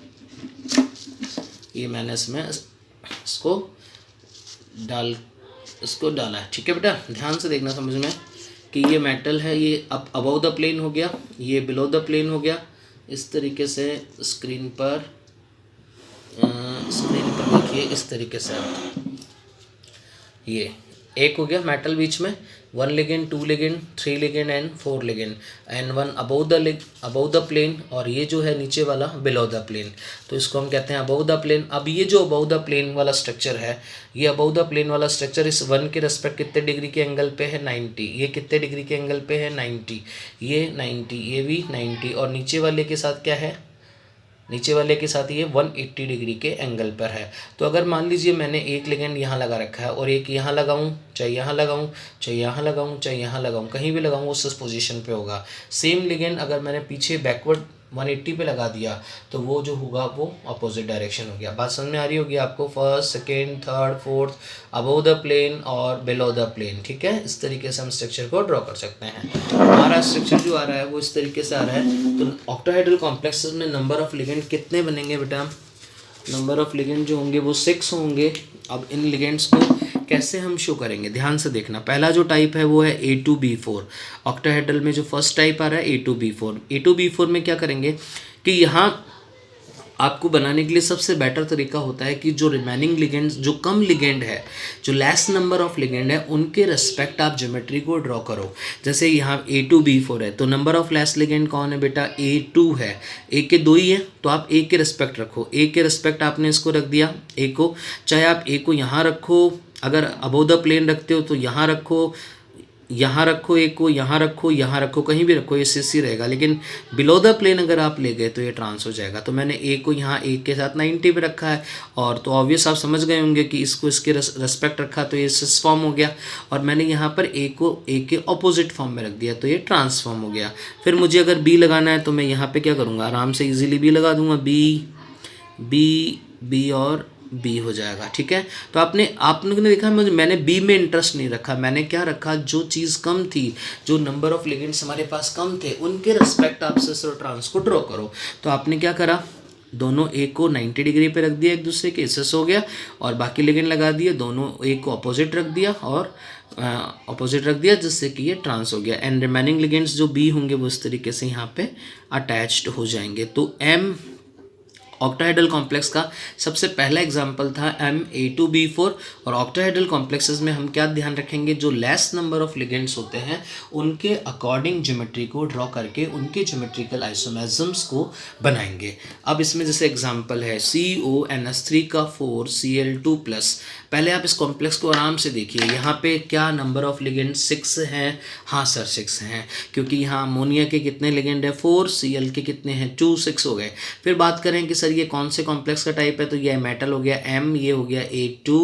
[SPEAKER 1] ये मैंने इसमें इसको डाला है। ठीक है बेटा, ध्यान से देखना समझ में, कि ये मेटल है, ये अब अबव द प्लेन हो गया, ये बिलो द प्लेन हो गया। इस तरीके से स्क्रीन पर देखिए, इस तरीके से ये एक हो गया मेटल बीच में, 1 ligand, 2 ligand, 3 ligand and 4 ligand and 1 above the plane, और ये जो है नीचे वाला बिलो द प्लेन, तो इसको हम कहते हैं अबव द प्लेन। अब ये जो अबव द प्लेन वाला स्ट्रक्चर है, ये अबव द प्लेन वाला स्ट्रक्चर इस 1 के रेस्पेक्ट कितने डिग्री के एंगल पे है, 90। ये कितने डिग्री के एंगल पे है, 90। ये 90, ये भी 90, और नीचे वाले के साथ क्या है, नीचे वाले के साथ ये 180 डिग्री के एंगल पर है। तो अगर मान लीजिए मैंने एक लिगेंड यहाँ लगा रखा है और एक यहाँ लगाऊँ, चाहे यहाँ लगाऊँ, चाहे यहाँ लगाऊँ, चाहे यहाँ लगाऊँ, कहीं भी लगाऊँ उस पोजीशन पे होगा। सेम लिगेंड अगर मैंने पीछे बैकवर्ड 180 पे लगा दिया तो वो जो होगा वो अपोजिट डायरेक्शन हो गया। बात समझ में आ रही होगी आपको, first, second, third, fourth, above the plane और बिलो द प्लेन। ठीक है, इस तरीके से हम स्ट्रक्चर को ड्रॉ कर सकते हैं। हमारा स्ट्रक्चर जो आ रहा है वो इस तरीके से आ रहा है। तो ऑक्टाहेड्रल कॉम्प्लेक्सेस में नंबर ऑफ लिगेंड कितने बनेंगे बेटा, नंबर ऑफ लिगेंड जो होंगे वो 6 होंगे। अब इन लिगेंड्स को कैसे हम शो करेंगे, ध्यान से देखना। पहला जो टाइप है वो है A2B4। ऑक्टाहेड्रल में जो फर्स्ट टाइप आ रहा है A2B4। A2B4 में क्या करेंगे कि यहाँ आपको बनाने के लिए सबसे बेटर तरीका होता है कि जो रिमेनिंग लिगेंड्स, जो कम लिगेंड है, जो लेस नंबर ऑफ लिगेंड है, उनके रेस्पेक्ट आप ज्योमेट्री को ड्रॉ करो। जैसे यहाँ A2B4 है तो नंबर ऑफ लेस लिगेंड कौन है बेटा, A2 है। ए के 2 ही है तो आप ए के रेस्पेक्ट रखो, ए के रेस्पेक्ट आपने इसको रख दिया ए को, चाहे आप ए को यहाँ रखो, अगर अबव द प्लेन रखते हो तो यहाँ रखो, यहाँ रखो एक को, यहाँ रखो, यहाँ रखो, कहीं भी रखो, ये सी रहेगा। लेकिन बिलो द प्लेन अगर आप ले गए तो ये ट्रांस हो जाएगा। तो मैंने ए को यहाँ एक के साथ 90 पे रखा है, और तो ऑब्वियस आप समझ गए होंगे कि इसको इसके रेस्पेक्ट रखा तो ये सिस फॉर्म हो गया, और मैंने यहाँ पर ए को ए के ऑपोजिट फॉर्म में रख दिया तो ये ट्रांसफॉर्म हो गया। फिर मुझे अगर बी लगाना है तो मैं यहाँ पर क्या करूँगा, आराम से ईजिली बी लगा दूँगा, बी और बी हो जाएगा। ठीक है, तो आपने देखा मैंने बी में इंटरेस्ट नहीं रखा, मैंने क्या रखा, जो चीज़ कम थी, जो नंबर ऑफ लिगेंड्स हमारे पास कम थे, उनके रेस्पेक्ट आप सिस और ट्रांस को ड्रॉ करो। तो आपने क्या करा, दोनों एक को 90 डिग्री पे रख दिया एक दूसरे के, सिस हो गया, और बाकी लिगेंड लगा दिए, दोनों एक को अपोजिट रख दिया और अपोजिट रख दिया, जिससे कि ये ट्रांस हो गया। एंड रिमेनिंग लिगेंड्स जो बी होंगे वो इस तरीके से यहाँ पे अटैच्ड हो जाएंगे। तो एम ऑक्टाहेड्रल कॉम्प्लेक्स का सबसे पहला एग्जाम्पल था A2B4। और ऑक्टाहेड्रल कॉम्प्लेक्सेस में हम क्या ध्यान रखेंगे, जो लेस नंबर ऑफ लिगेंड्स होते हैं उनके अकॉर्डिंग ज्योमेट्री को ड्रॉ करके उनके ज्योमेट्रिकल आइसोमेरिज्म्स को बनाएंगे। अब इसमें जैसे एग्जाम्पल है CONS3 का 4Cl2+। पहले आप इस कॉम्प्लेक्स को आराम से देखिए, यहाँ पे क्या नंबर ऑफ लिगेंड 6 हैं, हाँ सर 6 हैं, क्योंकि यहाँ अमोनिया के कितने लिगेंड है 4, Cl के कितने हैं 2, 6 हो गए। फिर बात करें कि सर ये कौन से कॉम्प्लेक्स का टाइप है, तो ये मेटल हो गया M, ये हो गया A2,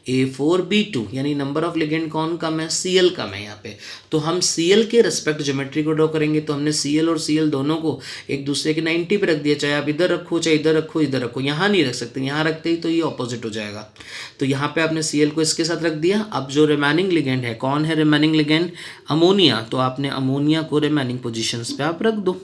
[SPEAKER 1] A4B2, यानी नंबर ऑफ लिगेंड कौन कम है, Cl कम है यहाँ पे। तो हम Cl के रेस्पेक्ट ज्योमेट्री को ड्रॉ करेंगे, तो हमने Cl और Cl दोनों को एक दूसरे के 90 पे रख दिया, चाहे आप इधर रखो, चाहे इधर रखो, इधर रखो, यहाँ नहीं रख सकते, यहाँ रखते ही तो ये ऑपोजिट हो जाएगा। तो यहाँ पे आपने Cl को इसके साथ रख दिया। अब जो रिमेनिंग लिगेंड है, कौन है रिमेनिंग लिगेंड, अमोनिया, तो आपने अमोनिया को रिमेनिंग पोजीशंस पे आप रख दो।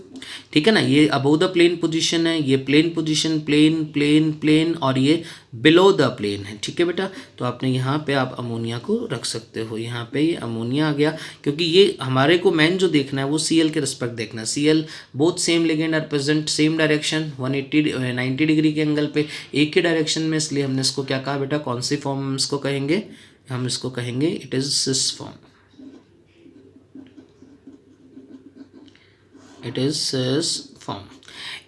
[SPEAKER 1] ठीक है ना, ये अबव द प्लेन पोजीशन है, ये plane position, plane plane plane, और ये बिलो द प्लेन है। ठीक है बेटा, तो आपने यहाँ पे आप अमोनिया को रख सकते हो। यहाँ पे ये अमोनिया आ गया, क्योंकि ये हमारे को मेन जो देखना है वो Cl के रिस्पेक्ट देखना है। Cl both same ligand are present same direction 90 degree के एंगल पे एक ही डायरेक्शन में, इसलिए हमने इसको क्या कहा बेटा, कौन सी फॉर्म हम इसको कहेंगे, हम इसको कहेंगे it is cis form, it is cis form.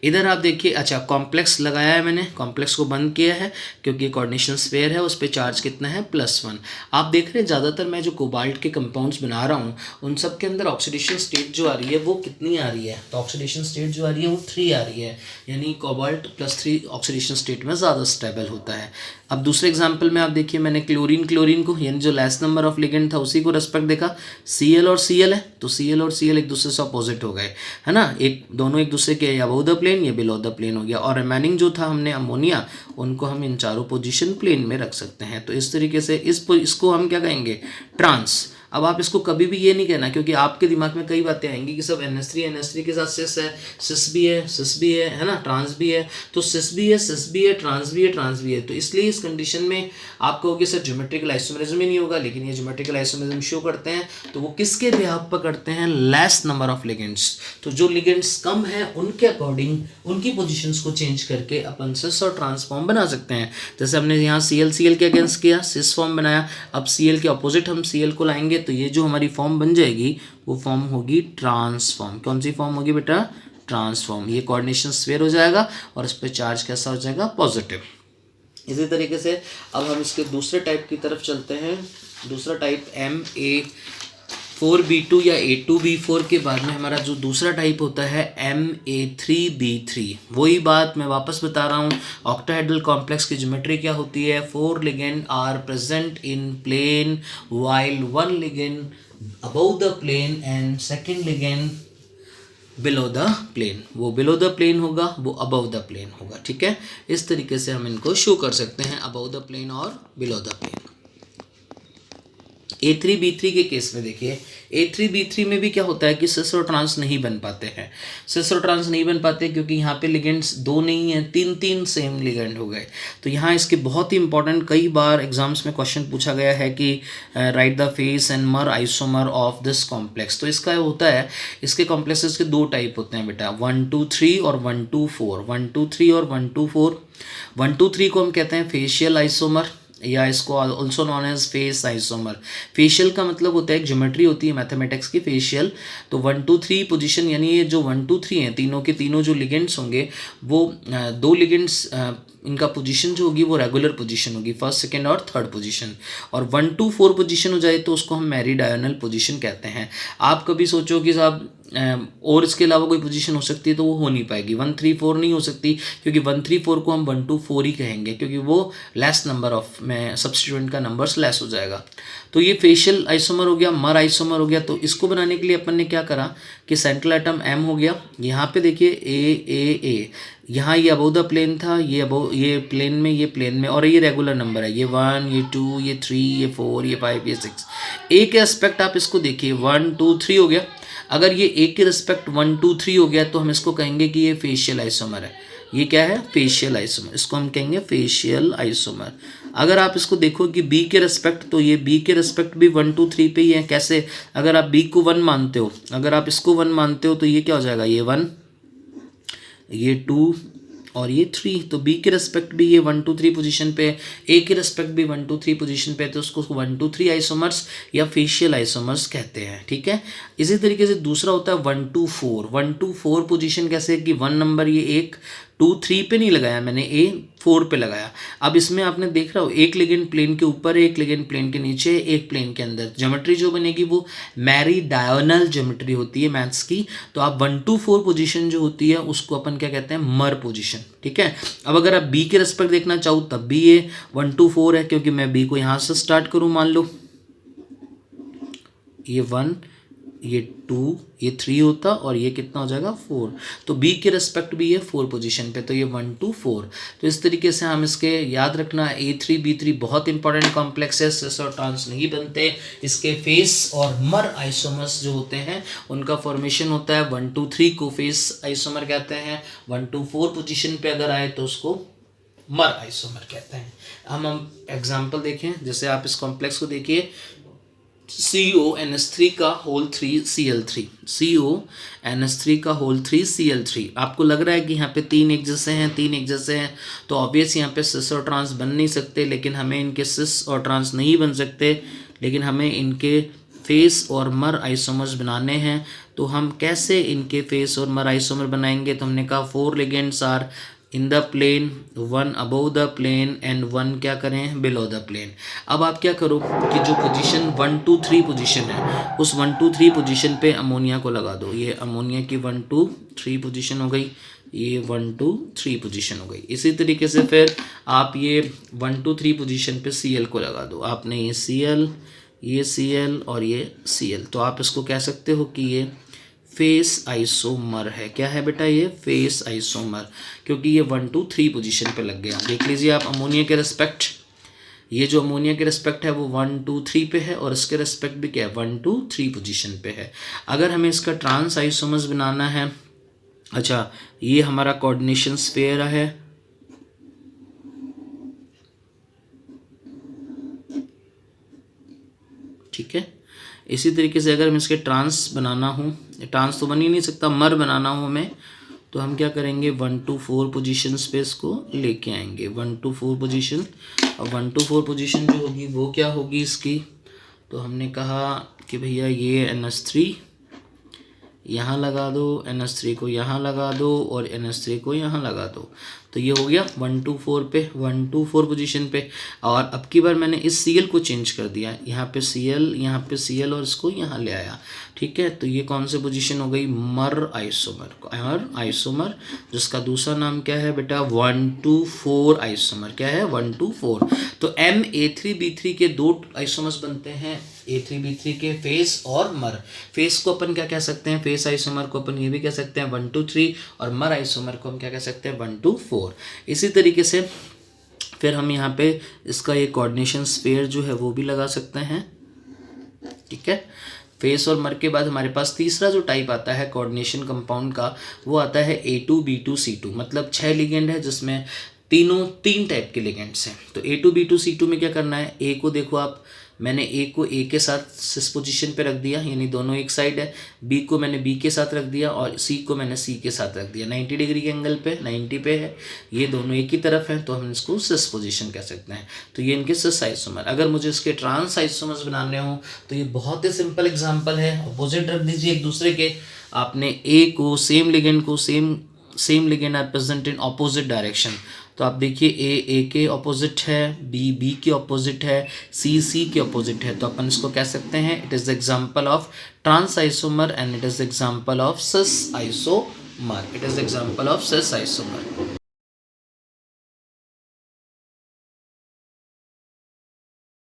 [SPEAKER 1] इधर आप देखिए, अच्छा कॉम्प्लेक्स लगाया है मैंने, कॉम्प्लेक्स को बंद किया है क्योंकि कोऑर्डिनेशन स्फीयर है, उस पर चार्ज कितना है +1। आप देख रहे हैं ज़्यादातर मैं जो कोबाल्ट के कंपाउंड्स बना रहा हूँ उन सब के अंदर ऑक्सीडेशन स्टेट जो आ रही है वो कितनी आ रही है, तो ऑक्सीडेशन स्टेट जो आ रही है वो 3 आ रही है, यानी कोबाल्ट +3 ऑक्सीडेशन स्टेट में ज़्यादा स्टेबल होता है। अब दूसरे एग्जाम्पल में आप देखिए, मैंने क्लोरीन को, यानी जो लेस नंबर ऑफ लिगेंड था उसी को रेस्पेक्ट देखा, Cl और Cl है तो Cl और Cl एक दूसरे से अपोजिट हो गए, है ना, एक दोनों एक दूसरे के अबव द प्लेन, ये बिलो द प्लेन हो गया। और रिमेनिंग जो था हमने अमोनिया, उनको हम इन चारों पोजीशन प्लेन में रख सकते हैं। तो इस तरीके से इसको हम क्या कहेंगे, ट्रांस। अब आप इसको कभी भी ये नहीं कहना, क्योंकि आपके दिमाग में कई बातें आएंगी कि सब NH3 के साथ सिस है, सिस भी है ना, ट्रांस भी है, तो सिस भी है, ट्रांस भी है, तो इसलिए इस कंडीशन में आप कहोगे सर ज्योमेट्रिकल आइसोमेरिज्म ही नहीं होगा, लेकिन ये ज्योमेट्रिकल आइसोमेरिज्म शो करते हैं। तो वो किसके बिहाफ पर करते हैं? Less number of ligands. तो जो लिगेंड्स कम है उनके अकॉर्डिंग उनकी पोजीशंस को चेंज करके अपन सिस और ट्रांसफॉर्म बना सकते हैं। जैसे हमने यहाँ Cl के अगेंस्ट किया, सिस फॉर्म बनाया, अब Cl के अपोजिट हम Cl को लाएंगे, तो ये जो हमारी फॉर्म बन जाएगी वो फॉर्म होगी ट्रांसफॉर्म। कौन सी फॉर्म होगी बेटा? ट्रांसफॉर्म। ये कोऑर्डिनेशन स्फीयर हो जाएगा और इस पर चार्ज कैसा हो जाएगा? पॉजिटिव। इसी तरीके से अब हम इसके दूसरे टाइप की तरफ चलते हैं। दूसरा टाइप Ma4B2 या A2B4 के बाद में हमारा जो दूसरा टाइप होता है Ma3B3। वही बात मैं वापस बता रहा हूँ, ऑक्टाहेड्रल कॉम्प्लेक्स की ज्योमेट्री क्या होती है? 4 ligand are present in plane while 1 ligand above the plane and second ligand below the plane. वो बिलो द प्लेन होगा, वो अबव द प्लेन होगा। ठीक है, इस तरीके से हम इनको शो कर सकते हैं, अबव द प्लेन और बिलो द प्लेन। A3B3 के केस में देखिए, A3B3 में भी क्या होता है कि सिस और ट्रांस नहीं बन पाते हैं। सिस और ट्रांस नहीं बन पाते क्योंकि यहाँ पे लिगेंड्स 2 नहीं है, 3 सेम लिगेंड हो गए। तो यहाँ इसके बहुत ही इंपॉर्टेंट, कई बार एग्जाम्स में क्वेश्चन पूछा गया है कि राइट द फेस एंड मर आइसोमर ऑफ दिस कॉम्प्लेक्स। तो इसका होता है, इसके कॉम्प्लेक्सेस के 2 टाइप होते हैं बेटा, 1 2 3 और 1 2 4। 1 2 3 और 1 2 4। 1 2 3 को हम कहते हैं फेशियल आइसोमर, या इसको also known as fac isomer. Facial का मतलब होता है, एक ज्योमेट्री होती है मैथमेटिक्स की, फेशियल। तो 1 2 3 पोजीशन, यानी ये जो 1 2 3 हैं, तीनों के तीनों जो लिगेंड्स होंगे वो 2 लिगेंड्स, इनका पोजीशन जो होगी वो रेगुलर पोजीशन होगी, फर्स्ट सेकंड और थर्ड पोजीशन। और 1 2 4 पोजीशन हो जाए तो उसको हम मेरीडायनल पोजीशन कहते हैं। आप कभी सोचो कि साहब और इसके अलावा कोई पोजीशन हो सकती है, तो वो हो नहीं पाएगी। 1 3 4 नहीं हो सकती, क्योंकि 1 3 4 को हम 1 2 4 ही कहेंगे, क्योंकि वो लेस नंबर ऑफ में सब्स्टिट्यूएंट का नंबर्स लेस हो जाएगा। तो ये फेशियल आइसोमर हो गया, मर आइसोमर हो गया। तो इसको बनाने के लिए अपन ने क्या करा कि सेंट्रल एटम M हो गया, यहाँ पे देखिए A, यहाँ ये अबव द प्लेन था, ये अबव, ये प्लेन में, ये प्लेन में, और ये रेगुलर नंबर है, ये 1 ये 2 ये 3 ये 4 ये 5 ये 6। ए के रिस्पेक्ट आप इसको देखिए, 1 2 3 हो गया। अगर ये ए के रिस्पेक्ट 1 2 3 हो गया तो हम इसको कहेंगे कि ये फेशियल आइसोमर है। ये क्या है? Facial isomer. इसको हम कहेंगे फेशियल आइसोमर। अगर आप इसको देखो कि बी के रिस्पेक्ट, तो ये बी के रिस्पेक्ट भी 1 2 3 पे ही है। कैसे? अगर आप बी को 1 मानते हो, अगर आप इसको 1 मानते हो, तो ये क्या हो जाएगा? ये 1, ये 2 और ये 3। तो बी के रिस्पेक्ट भी ये 1 2 3 पोजीशन पे, ए के रिस्पेक्ट भी 1 2 3 पोजीशन पे, तो उसको 1 2 3 आइसोमर्स या फेशियल आइसोमर्स कहते हैं। ठीक है, इसी तरीके से दूसरा होता है 1 2 4। 1 2 4 पोजीशन कैसे कि 1 नंबर, ये 1 2 3 पे नहीं लगाया मैंने, ए 4 पे लगाया। अब इसमें आपने देख रहा हो, एक लिगेंड प्लेन के ऊपर, एक लिगेंड प्लेन के नीचे, एक प्लेन के अंदर। ज्योमेट्री जो बनेगी वो मेरीडायनल ज्योमेट्री होती है मैथ्स की। तो आप 1 2 4 पोजीशन जो होती है उसको अपन क्या कहते हैं? मर पोजीशन। ठीक है, अब अगर आप बी के रिस्पेक्ट देखना चाहो तब भी ये 1 2 4 है, क्योंकि मैं बी को यहाँ से स्टार्ट करूँ, मान लो ये 1 ये 2 ये 3 होता, और ये कितना हो जाएगा? 4। तो बी के रिस्पेक्ट भी ये 4 पोजीशन पे, तो ये 1 2 4। तो इस तरीके से हम इसके याद रखना, A3B3 बहुत इंपॉर्टेंट कॉम्प्लेक्स है, सिस और ट्रांस नहीं बनते। इसके फेस और मर आइसोमर्स जो होते हैं उनका फॉर्मेशन होता है। 1 2 3 को फेस आइसोमर कहते हैं, 1 2 4 पोजीशन पे अगर आए तो उसको मर आइसोमर कहते हैं। हम एग्जाम्पल देखें, जैसे आप इस कॉम्प्लेक्स को देखिए, CONH3 का होल 3 Cl3, CONH3 का होल 3 Cl3। आपको लग रहा है कि यहाँ पे 3 एक जैसे हैं, 3 एक जैसे हैं, तो ऑब्वियस यहाँ पे सिस और ट्रांस बन नहीं सकते। लेकिन हमें इनके सिस और ट्रांस नहीं बन सकते, लेकिन हमें इनके फेस और मर आइसोमर्स बनाने हैं। तो हम कैसे इनके फेस और मर आइसोमर बनाएंगे? तो हमने कहा 4 ligands are in the plane, 1 above the plane and 1 क्या करें? Below the plane. अब आप क्या करो कि जो पोजीशन 1 2 3 पोजीशन है, उस 1 2 3 पोजीशन पे अमोनिया को लगा दो। ये अमोनिया की 1 2 3 पोजीशन हो गई, ये 1 2 3 पोजीशन हो गई। इसी तरीके से फिर आप ये 1 2 3 पोजीशन पे Cl को लगा दो। आपने ये Cl और ये Cl, तो आप इसको कह सकते हो कि ये फेस आइसोमर है। क्या है बेटा? ये फेस आइसोमर, क्योंकि ये 1 2 3 पोजीशन पे लग गया। देख लीजिए आप, अमोनिया के रिस्पेक्ट ये जो अमोनिया के रिस्पेक्ट है वो 1 2 3 पे है और इसके रिस्पेक्ट भी क्या है 1 2 3 पोजीशन पे है। अगर हमें इसका ट्रांस आइसोमर्स बनाना है, अच्छा ये हमारा कोऑर्डिनेशन स्फीयर है, ठीक है। इसी तरीके से अगर हम इसके ट्रांस बनाना हो, ट्रांस तो बन ही नहीं सकता, मर बनाना हो हमें, तो हम क्या करेंगे 1 2 4 पोजीशन पे इसको लेके आएंगे 1 2 4 पोजीशन। और 1 2 4 पोजीशन जो होगी वो क्या होगी इसकी, तो हमने कहा कि भैया ये NH3 यहाँ लगा दो, NH3 को यहाँ लगा दो और NH3 को यहाँ लगा दो, तो ये हो गया 1 2 4 पे 1 2 4 पोजीशन पे। और अब की बार मैंने इस Cl को चेंज कर दिया, यहाँ पे Cl, यहाँ पे Cl और इसको यहाँ ले आया, ठीक है। तो ये कौन से पोजीशन हो गई, मर आइसोमर, मर आइसोमर, जिसका दूसरा नाम क्या है बेटा 1 2 4 आइसोमर, क्या है 1 2 4। तो MA3B3 के दो आइसोमर्स बनते हैं, A3B3 के फेस और मर। फेस को अपन क्या कह सकते हैं, फेस आइसोमर को अपन ये भी कह सकते हैं 1 2 3, और मर आइसोमर को हम क्या कह सकते हैं 1 2 4। इसी तरीके से फिर हम यहाँ पे इसका ये कोऑर्डिनेशन स्फीयर जो है वो भी लगा सकते हैं, ठीक है। फेस और मर के बाद हमारे पास तीसरा जो टाइप आता है कोऑर्डिनेशन कंपाउंड का, वो आता है A2B2C2, मतलब 6 लिगेंड है जिसमें तीन टाइप के लिगेंड्स हैं। तो A2B2C2 में क्या करना है, ए को देखो आप, मैंने ए को ए के साथ सिस पोजीशन पे रख दिया, यानी दोनों एक साइड है, बी को मैंने बी के साथ रख दिया और सी को मैंने सी के साथ रख दिया, 90 डिग्री के एंगल पे 90 पे है, ये दोनों एक ही तरफ हैं, तो हम इसको सिस पोजीशन कह सकते हैं। तो ये इनके सिस आइसोमर। अगर मुझे इसके ट्रांस आइसोमर्स बनाने हो तो ये बहुत ही सिंपल एग्जाम्पल है, अपोजिट रख दीजिए एक दूसरे के, आपने ए को सेम लिगेंड को same ligand are present in opposite direction, तो आप देखिए ए के ऑपोजिट है, बी के ऑपोजिट है, सी के ऑपोजिट है, तो अपन इसको कह सकते हैं it is the example of trans isomer and it is the example of cis isomer, it is the example of cis isomer.